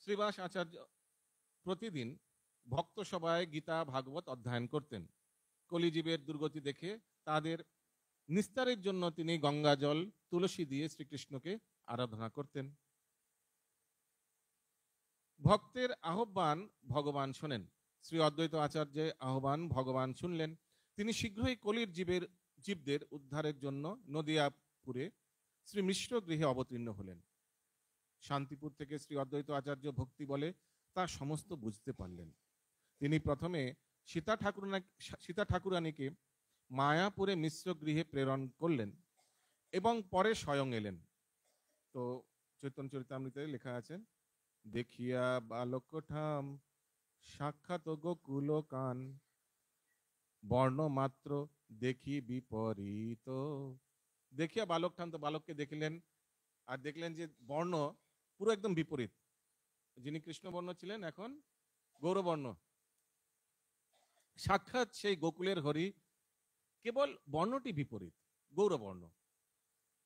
শ্রীবাস আচার্য প্রতিদিন ভক্ত সভায় গীতা ভাগবত অধ্যয়ন করতেন। কলিজীবের দুর্গতি দেখে তাদের নিস্তারের জন্য তিনি গঙ্গা জল তুলসী দিয়ে শ্রীকৃষ্ণকে আরাধনা করতেন। ভক্তের আহ্বান ভগবান শোনেন। শ্রী অদ্বৈত আচার্যের আহ্বান ভগবান শুনলেন। তিনি শীঘ্রই কলির জীবদের উদ্ধারের জন্য নদিয়াপুরে শ্রী মিশ্র গৃহে অবতীর্ণ হলেন। শান্তিপুর থেকে শ্রী অদ্বৈত আচার্য ভক্তি বলে তা সমস্ত বুঝতে পারলেন। তিনি প্রথমে সীতা ঠাকুরানীকে মায়াপুরে মিশ্র গৃহে প্রেরণ করলেন এবং পরে স্বয়ং এলেন। তো চৈতন্য চরিতামৃতে লেখা আছে, দেখিয়া বালক ঠাম সাক্ষাৎ গোকুল কান, বর্ণ মাত্র দেখি বিপরীত। দেখিয়া বালক ঠাম, তো বালককে দেখলেন আর দেখলেন যে বর্ণ পুরো একদম বিপরীত। যিনি কৃষ্ণবর্ণ ছিলেন এখন গৌরবর্ণ। সাক্ষাৎ সেই গোকুলের হরি, কেবল বর্ণটি বিপরীত, গৌরবর্ণ।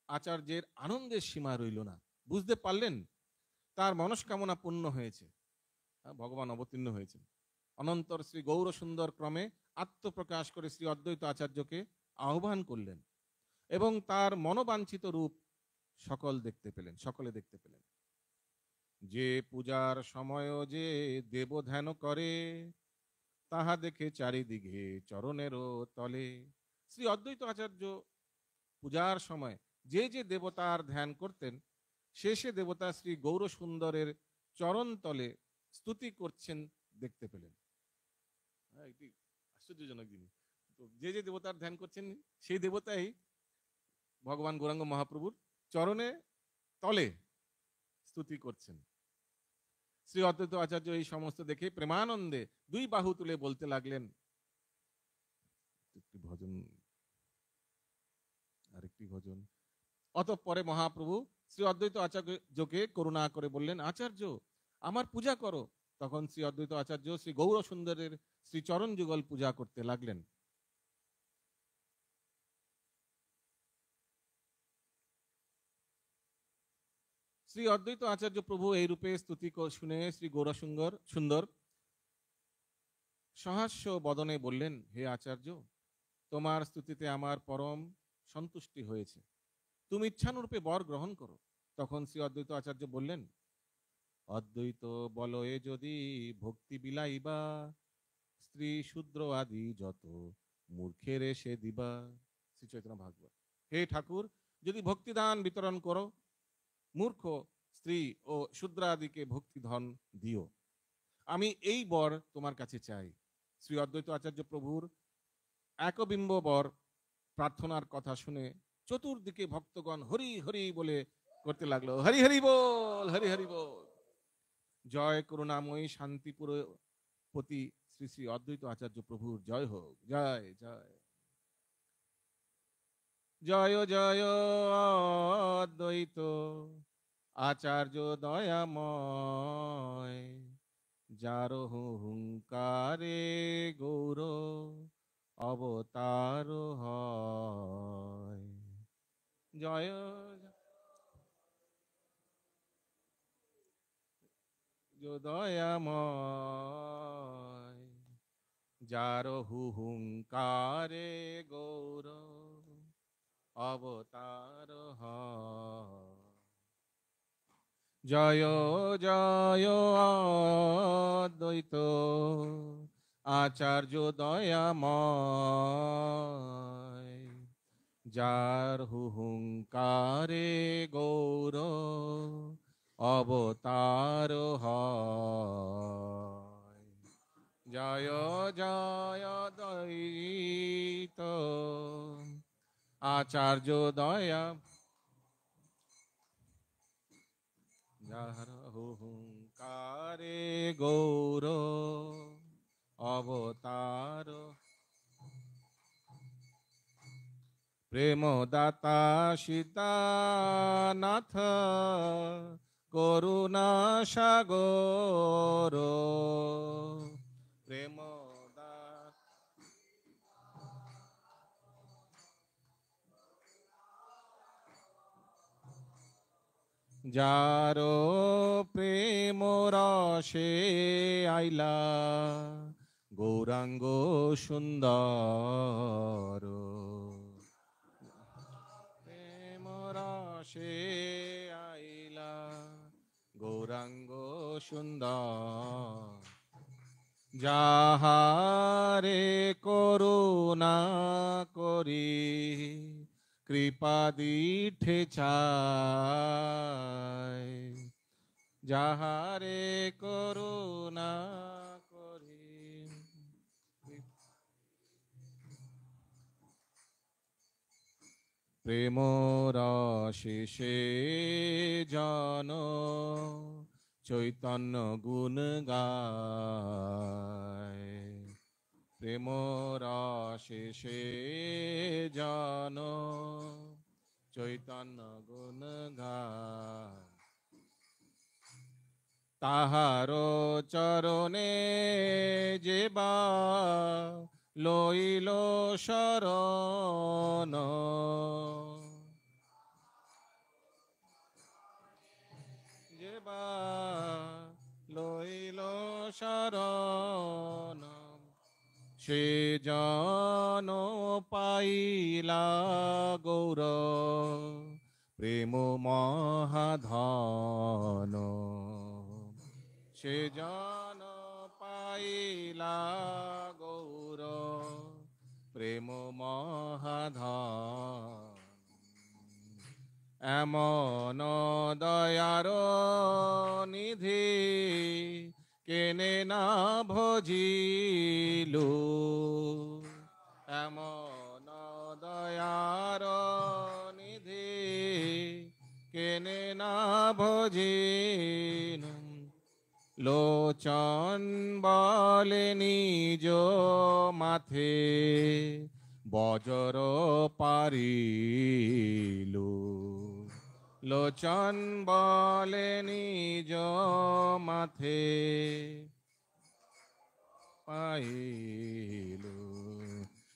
আচার্যের আনন্দের সীমা রইল না। বুঝতে পারলেন তার মনস্কামনা পূর্ণ হয়েছে, ভগবান অবতীর্ণ হয়েছেন। অনন্তর শ্রী গৌর সুন্দর ক্রমে আত্মপ্রকাশ করে শ্রী অদ্বৈত আচার্যকে আহ্বান করলেন এবং তার মনোবাঞ্ছিত রূপ সকলে দেখতে পেলেন। যে পূজার সময়ও যে দেব ধ্যান করে, তাহা দেখে চারিদিকে চরণেরও তলে। শ্রী অদ্বৈত আচার্য পূজার সময় যে যে দেবতার ধ্যান করতেন, সে দেবতা শ্রী গৌর সুন্দরের চরণ তলে স্তুতি করছেন দেখতে পেলেন। এটি আশ্চর্যজনক জিনিস। তো যে যে দেবতার ধ্যান করছেন, সেই দেবতাই ভগবান গৌরাঙ্গ মহাপ্রভুর চরণে তলে স্তুতি করছেন। শ্রী অদ্বৈত আচার্য এই সমস্ত দেখে প্রেমানন্দে দুই বাহু তুলে বলতে লাগলেন, আরেকটি ভজন। অতঃপরে মহাপ্রভু শ্রী অদ্বৈত আচার্যকে করুণা করে বললেন, আচার্য আমার পূজা করো। তখন শ্রী অদ্বৈত আচার্য শ্রী গৌর সুন্দরের শ্রী চরণ যুগল পূজা করতে লাগলেন। শ্রী অদ্বৈত আচার্য প্রভু এই রূপে স্তুতি শুনে শ্রী গৌর সুন্দর সহাস্য বদনে বললেন, হে আচার্য, তোমার স্তুতিতে আমার পরম সন্তুষ্টি হয়েছে, তুমি ইচ্ছানুরূপে বর গ্রহণ করো। তখন শ্রী অদ্বৈত আচার্য বললেন, অদ্বৈত বলয়ে যদি ভক্তি বিলাইবা, স্ত্রী শূদ্র আদি যত মূর্খের এসে দিবা। শ্রী চৈতন্য ভাগবত। হে ঠাকুর, যদি ভক্তিদান বিতরণ করো, মূর্খ স্ত্রী ও শূদ্র আদিকে ভক্তি ধন দিও। আমি এই বর তোমার কাছে চাই। শ্রী অদ্বৈত আচার্য প্রভুর একবিম্ব বর প্রার্থনার কথা শুনে চতুর্দিকে ভক্তগণ হরি হরি বলে করতে লাগলো, হরি হরি বল, হরি হরি বল। জয় করুণাময়ী শান্তিপুর পতি শ্রী শ্রী অদ্বৈত আচার্য প্রভুর জয় হোক। জয় জয় জয় জয় অদ্বৈত আচার্য দয়াময়, যার হুঙ্কারে গৌর অবতার হয়। জয় দয়াময়, যার হুঙ্কারে গৌর অবতার হয়। জয় জয় অদ্বৈত আচার্য দয়াময়, যার হুঙ্কারে গৌর অবতার হয়। জয় জয় দ্বৈত আচার্য দয়া, যার হুঙ্কারে গৌর অবতার। প্রেমদাতা সীতানাথ করুণা সাগর, যার প্রেম রসে আইলা গৌরাঙ্গ সুন্দর, প্রেম রসে আইলা গৌরাঙ্গ সুন্দর, যাহারে করুণা করি কৃপা দিঠে চায়, যাহারে করুণা করি। প্রেম রসে জন চৈতন্য গুণ গায়, প্রেম রসে জন চৈতন্য গুণ গায়, তাহার চরণে যেবা লইল শরণ, যেবা লইল শরণ, সে জন পাইলা গৌর প্রেম মহাধন, সে জন পাইলা গৌর প্রেম মহাধন। এমন দয়ার নিধি কেনে না ভজিলু, এমন দয়ার নিধি কেনে না ভজিলু। লোচন বলে নিজ মাথে বজর পারিলু, লোচন বলে নিজ মাথে পাইলু।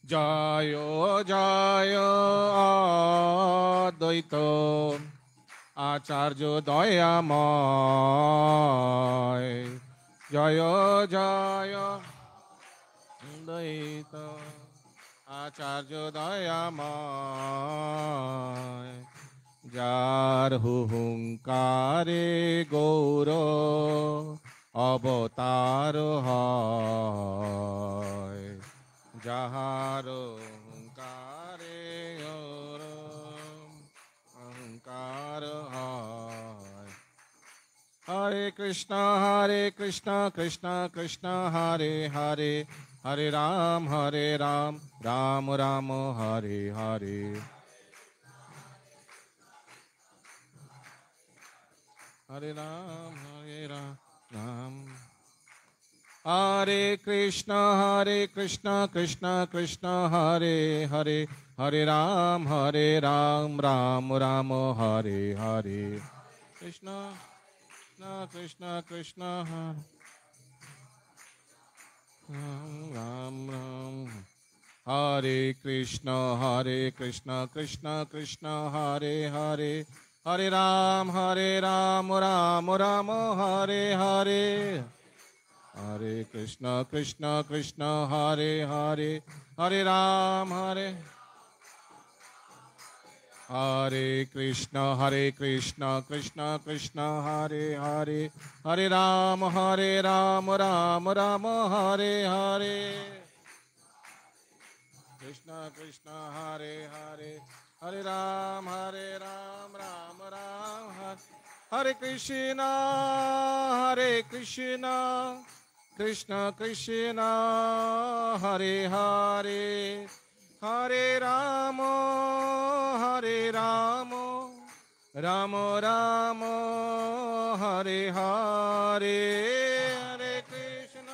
জয় জয় অদ্বৈত আচার্য দয়াময়, জয় জয় দ্বৈত আচার্য দয়াময়। যার হুঙ্কারে গৌর অবতার হয়, যাহার হুঙ্কারে গৌর অহংকার হয়। হরে কৃষ্ণ কৃষ্ণ কৃষ্ণ হরে হরে, হরে রাম রাম রাম হরে হরে। হরে রাম রাম। হরে কৃষ্ণ কৃষ্ণ কৃষ্ণ হরে হরে, হরে রাম রাম রাম হরে হরে। কৃষ্ণ কৃষ্ণ কৃষ্ণ রাম রাম। হরে কৃষ্ণ কৃষ্ণ কৃষ্ণ হরে হরে, হরে রাম রাম রাম হরে হরে। হরে কৃষ্ণ কৃষ্ণ হরে হরে, হরে রাম হরে কৃষ্ণ কৃষ্ণ কৃষ্ণ হরে হরে, হরে রাম রাম রাম হরে হরে। কৃষ্ণ কৃষ্ণ হরে হরে, হরে রাম রাম রাম হরে। হরে কৃষ্ণ কৃষ্ণ কৃষ্ণ হরে হরে, হরে রাম রাম রাম হরে হরে। হরে কৃষ্ণ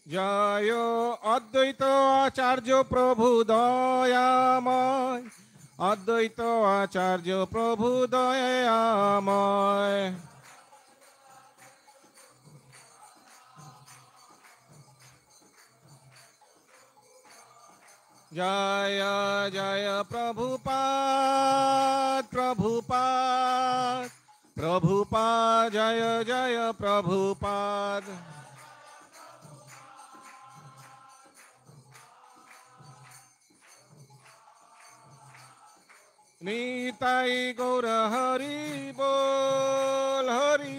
জয় অদ্বৈত আচার্য প্রভু দয়াময়, অদ্বৈত আচার্য প্রভু দয়াময়। জয় জয় প্রভুপাদ জয় জয় প্রভুপাদ। নিতাই গৌর হরি বল হরি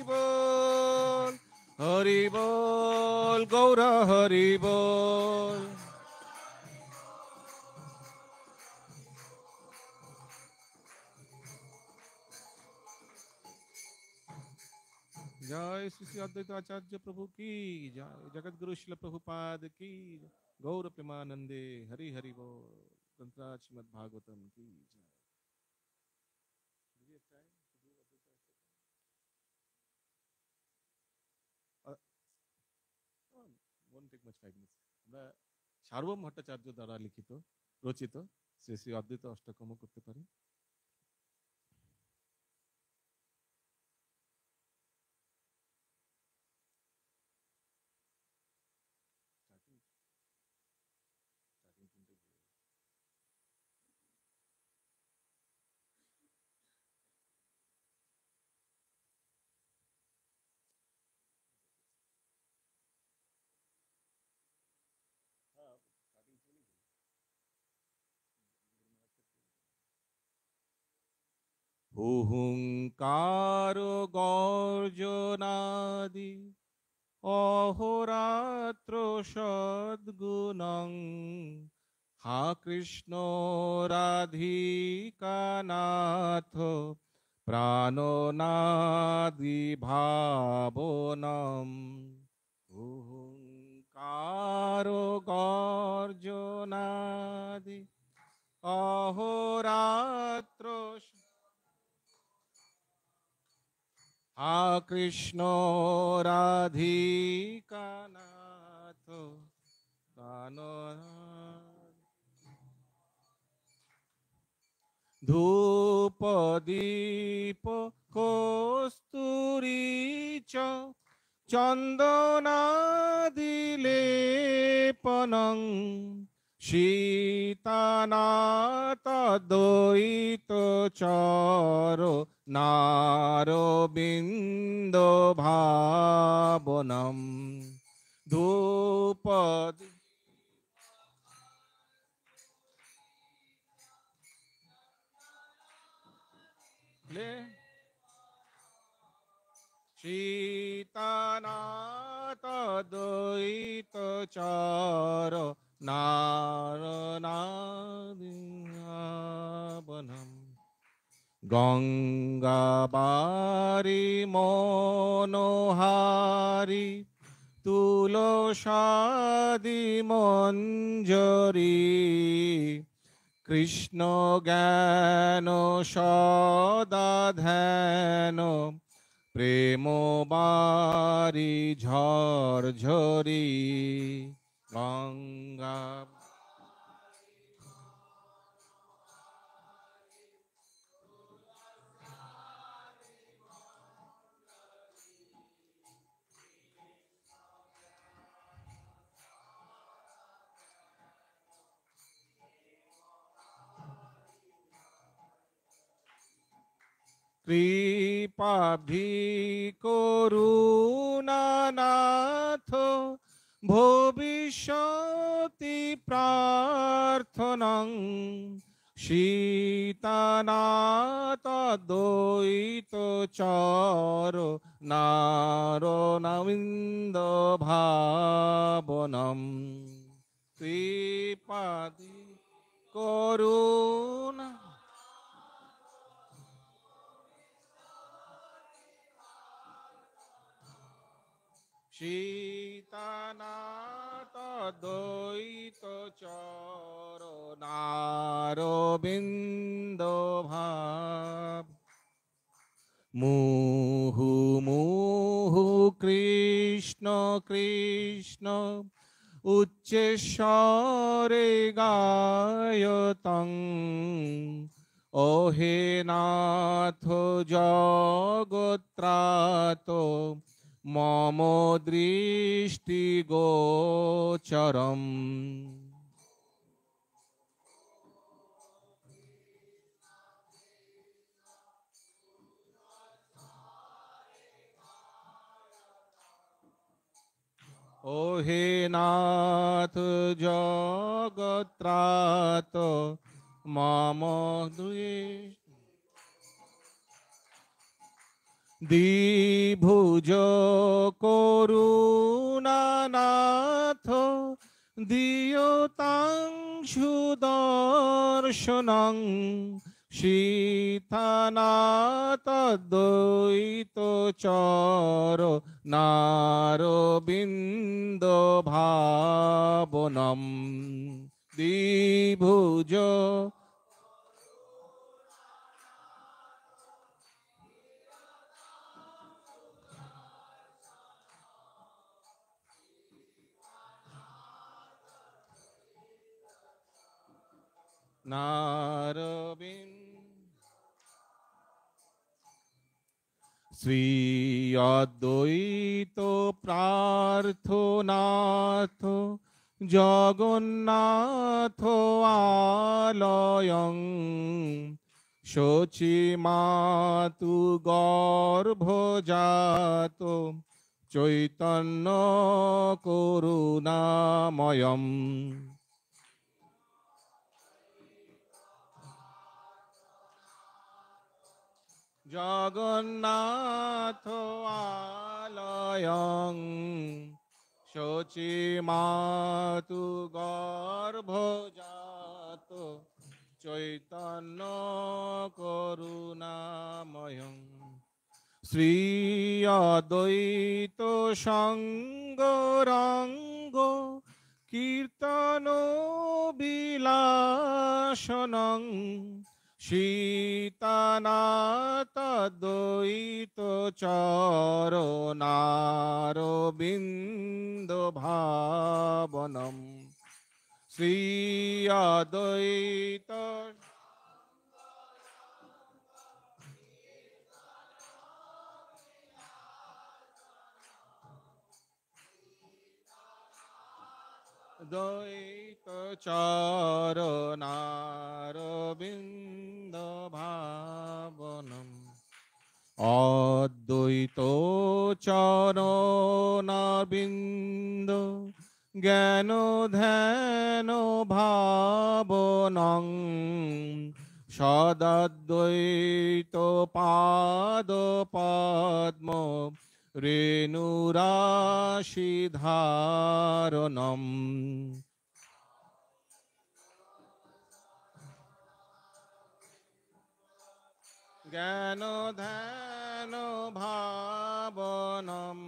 বল গৌর হরি বল। জয় শ্রী শ্রী অদ্বৈত আচার্য প্রভু কি জয়, জগৎগুরু শিল প্রভুপাদ কি, গৌর প্রেমানন্দে হরি হরি বল। তন্ত্রাজ শ্রীমদ্ ভাগবতম কি জয়। আমরা সার্বভৌম ভট্টাচার্য দ্বারা লিখিত রচিত শ্রী শ্রী অদ্বৈত অষ্টকম করতে পারি। হুহুঙ্কার গর্জনাদি অহোরাত্র সদ্গুণং হা কৃষ্ণ রাধিকানাথ প্রাণনাদি ভাবনম হুহুঙ্কার গর্জনাদি অহোরাত্র হা কৃষ্ণ রাধিকানাথ প্রাণ ধূপ দীপ কস্তুরী চ চন্দনাদিলেপনং শীতানাত দ্বৈত চর নারবিন্দ ভাবনম ধূপ শীতানাত দ্বৈত চর নারনাদিবনম গঙ্গাবারি মনোহারি তুলসাদি মঞ্জরি কৃষ্ণ জ্ঞান সদা ধ্যান প্রেম বারি ঝরঝরি গঙ্গা কৃপাভি করুণানাথ ভবিষ্যতি প্রার্থনং শীতানাত দ্বৈত চর নারনবিন্দ ভাবনম কৃপাধি করুণা শীতানাত দ্বৈত চর নারবিন্দ ভাব মুহু মুহু কৃষ্ণ কৃষ্ণ উচ্চেশ্বরে গায়তং ওহে নাথ জগত্রাত মম দৃষ্টি গোচরম ওহে নাথ জগত্রাত মম দ্বিভুজ করুণানাথ দিয়তাং সুদর্শনং শীতানাত দ্বৈত চর নারবিন্দ ভাবনম দ্বিভুজ নারবিন্দ শ্রী অদ্বৈত প্রার্থনাথ জগন্নাথ আলয়ং শচী মাতু গর্ভজাত চৈতন্য করুণাময়ম জগন্নাথ আলয়ং শচী মাতু গর্ভজাত চৈতন্য করুণাময়ং শ্রী অদ্বৈত সঙ্গরঙ্গ কীর্তন বিলাসনং সীতানাথ দ্বৈত চরণারবিন্দ ভাবনম শ্রী অদ্বৈত দ্বৈত চরণারবিন্দ ভাবনম অদ্বৈত চরণারবিন্দ জ্ঞান ধ্যান ভাবনং সদাদ্বৈত পাদ পদ্ম রেণুরাশি ধারণম জ্ঞান ধ্যান ভাবনম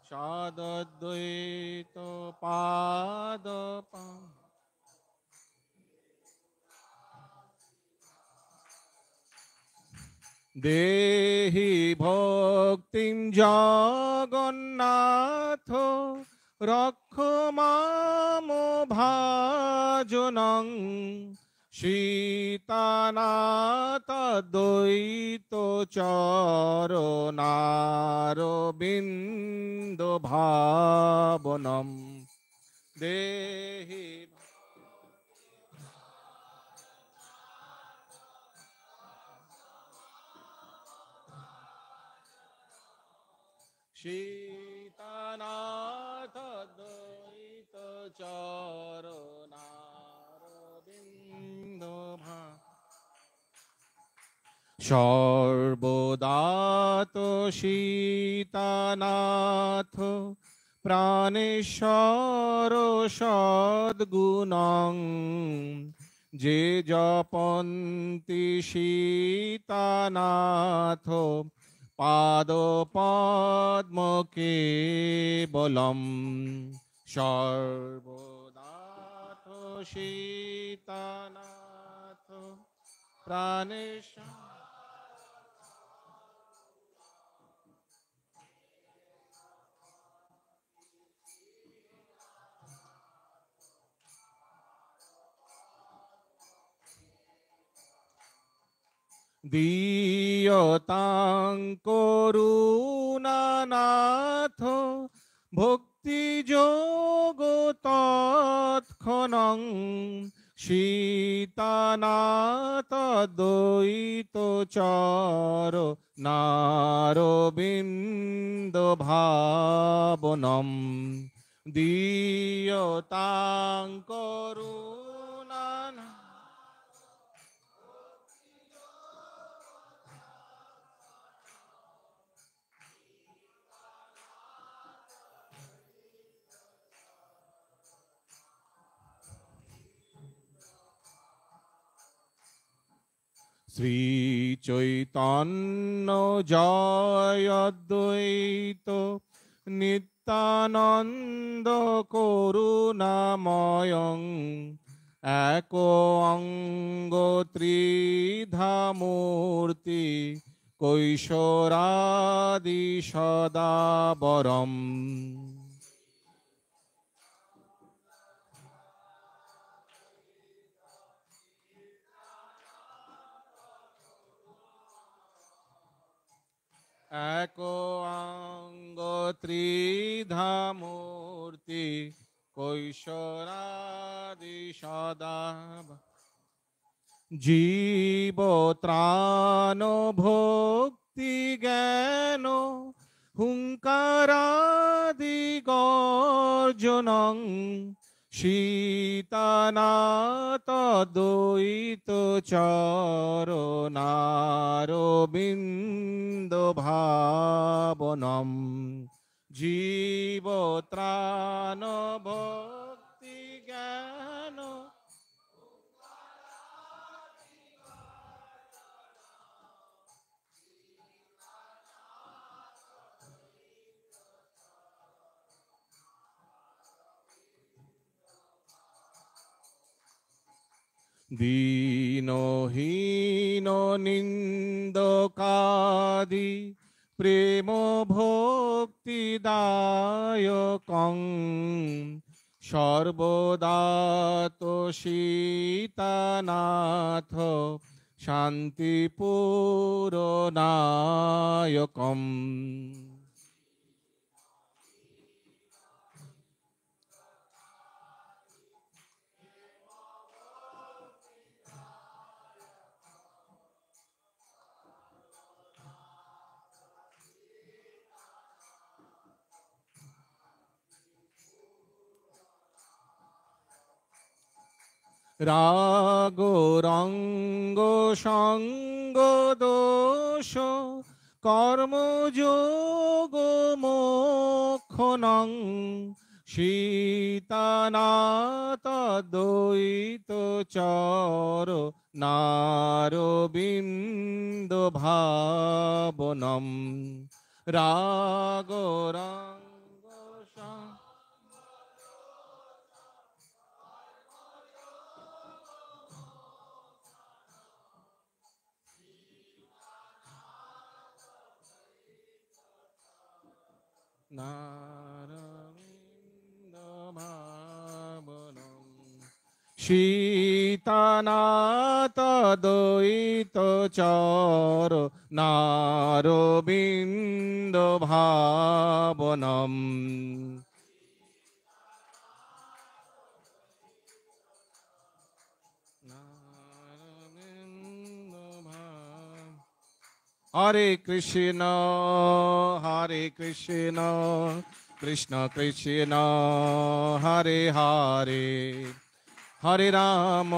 সদদ্বৈত পাদ দেহি ভক্তিম জগন্নাথ রক্ষ মাম ভাজনং সীতানাথ দ্বৈত চরণারবিন্দ ভাবনম দেহি সীতানাথ দ্বৈত চরণারবিন্দ সর্বদাত সীতানাথ প্রাণেশ্বর সদ্গুণং যে জপন্তি সীতানাথ পাদ পদ্ম কেবলম সর্বদাথ সীতানাথ প্রাণেশ্বর দিয়তাং করুণানাথ ভক্তি যোগ তৎক্ষণং সীতানাথ দ্বৈত চরণারবিন্দ ভাবনম দিয়তাং করুণানাথ শ্রী চৈতন্য জয় অদ্বৈত নিত্যানন্দ করুণাময়ং এক অঙ্গ ত্রিধা মূর্তি কৈশোরাদি সদাবরম এক অঙ্গ ত্রিধা মূর্তি কৈশোরাদি সদা জীব ত্রাণ ভক্তি জ্ঞান হুঙ্কারাদি গর্জনং শীতানাথ দ্বৈত চরণারবিন্দ ভাবনম জীবত্রাণ ভক্তি জ্ঞান দীনহীন নিন্দকাদি প্রেম ভক্তি দায়কং সর্বদাত সীতানাথ শান্তিপূরনায়কম। রাগ রঙ্গ সঙ্গ দোষ কর্মযোগ মোক্ষণং সীতানাথ দ্বৈত চর নারবিন্দ ভাবনম রাগ রঙ্গ সঙ্গ নারবিন্দ ভাবনম সীতানাথ দ্বৈত চর নারবিন্দ ভাবনম হরে কৃষ্ণ কৃষ্ণ কৃষ্ণ হরে হরে হরে রাম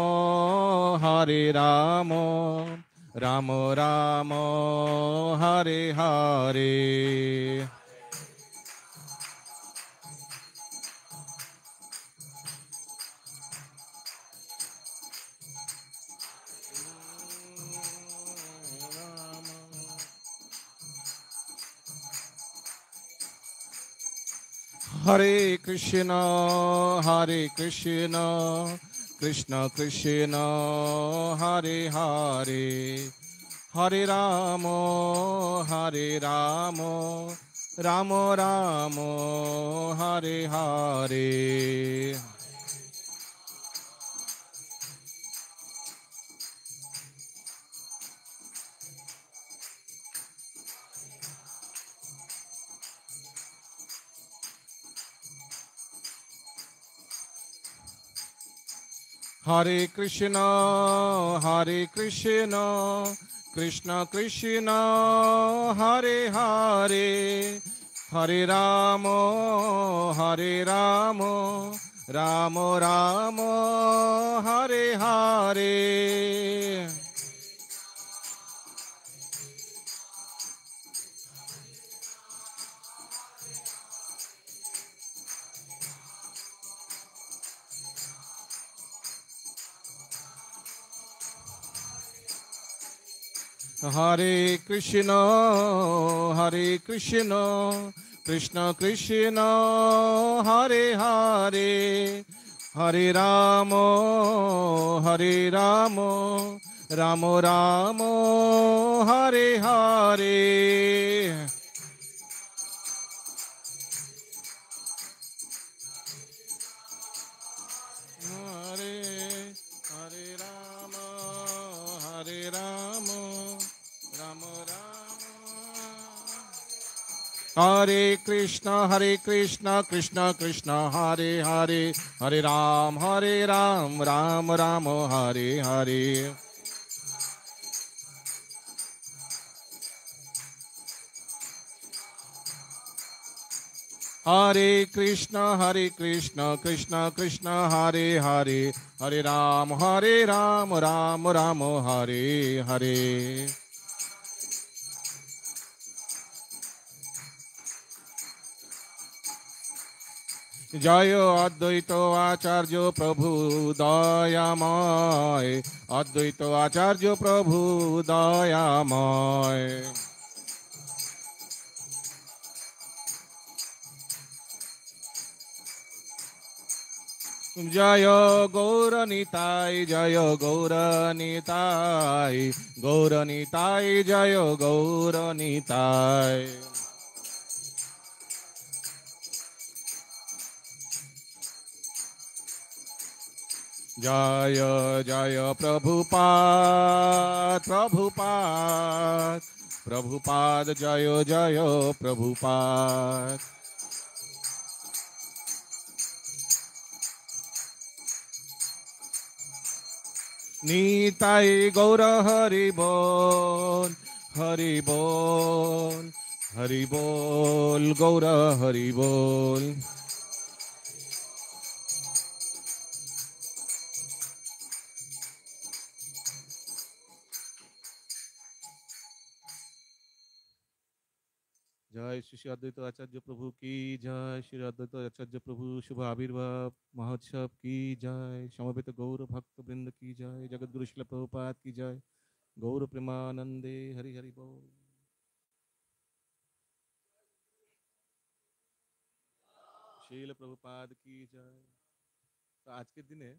রাম রাম হরে হরে। হরে কৃষ্ণ কৃষ্ণ কৃষ্ণ হরে হরে হরে রাম রাম রাম হরে হরে। হরে কৃষ্ণ কৃষ্ণ কৃষ্ণ হরে হরে হরে রাম রাম রাম হরে হরে। হরে কৃষ্ণ কৃষ্ণ কৃষ্ণ হরে হরে হরে রাম রাম রাম হরে হরে। হরে হরে রাম রাম রাম হরে Krishna Krishna Krishna Hare Hare Hare Ram Ram Ram Hare Hare. Hare Krishna, Krishna Krishna, Hare Hare, Hare Ram, Ram Ram, Hare Hare. জয় অদ্বৈত আচার্য প্রভু দয়াময়, অদ্বৈত আচার্য প্রভু দয়াময়। জয় গৌরনিতাই, জয় গৌরনিতাই, গৌরনিতাই, জয় গৌরনিতাই। জয় জয় প্রভুপাদ, প্রভুপাদ, প্রভুপাদ, জয় জয় প্রভুপাদ। নিতাই গৌর হরি বল, হরি বল, হরি বল, গৌর হরি বল। জয় শ্রী শ্রী অদ্বৈত আচার্য প্রভু কি জয়, শ্রী অদ্বৈত আচার্য প্রভু শুভ আবির্ভাব মহোৎসব কি জয়, সমবেত গৌর ভক্ত বৃন্দ কি জয়, জগৎগুরু শিল প্রভুপাদ কি জয়, গৌর প্রেমানন্দে হরি হরি বল। শিল প্রভুপাদ কি জয়। তো আজকের দিনে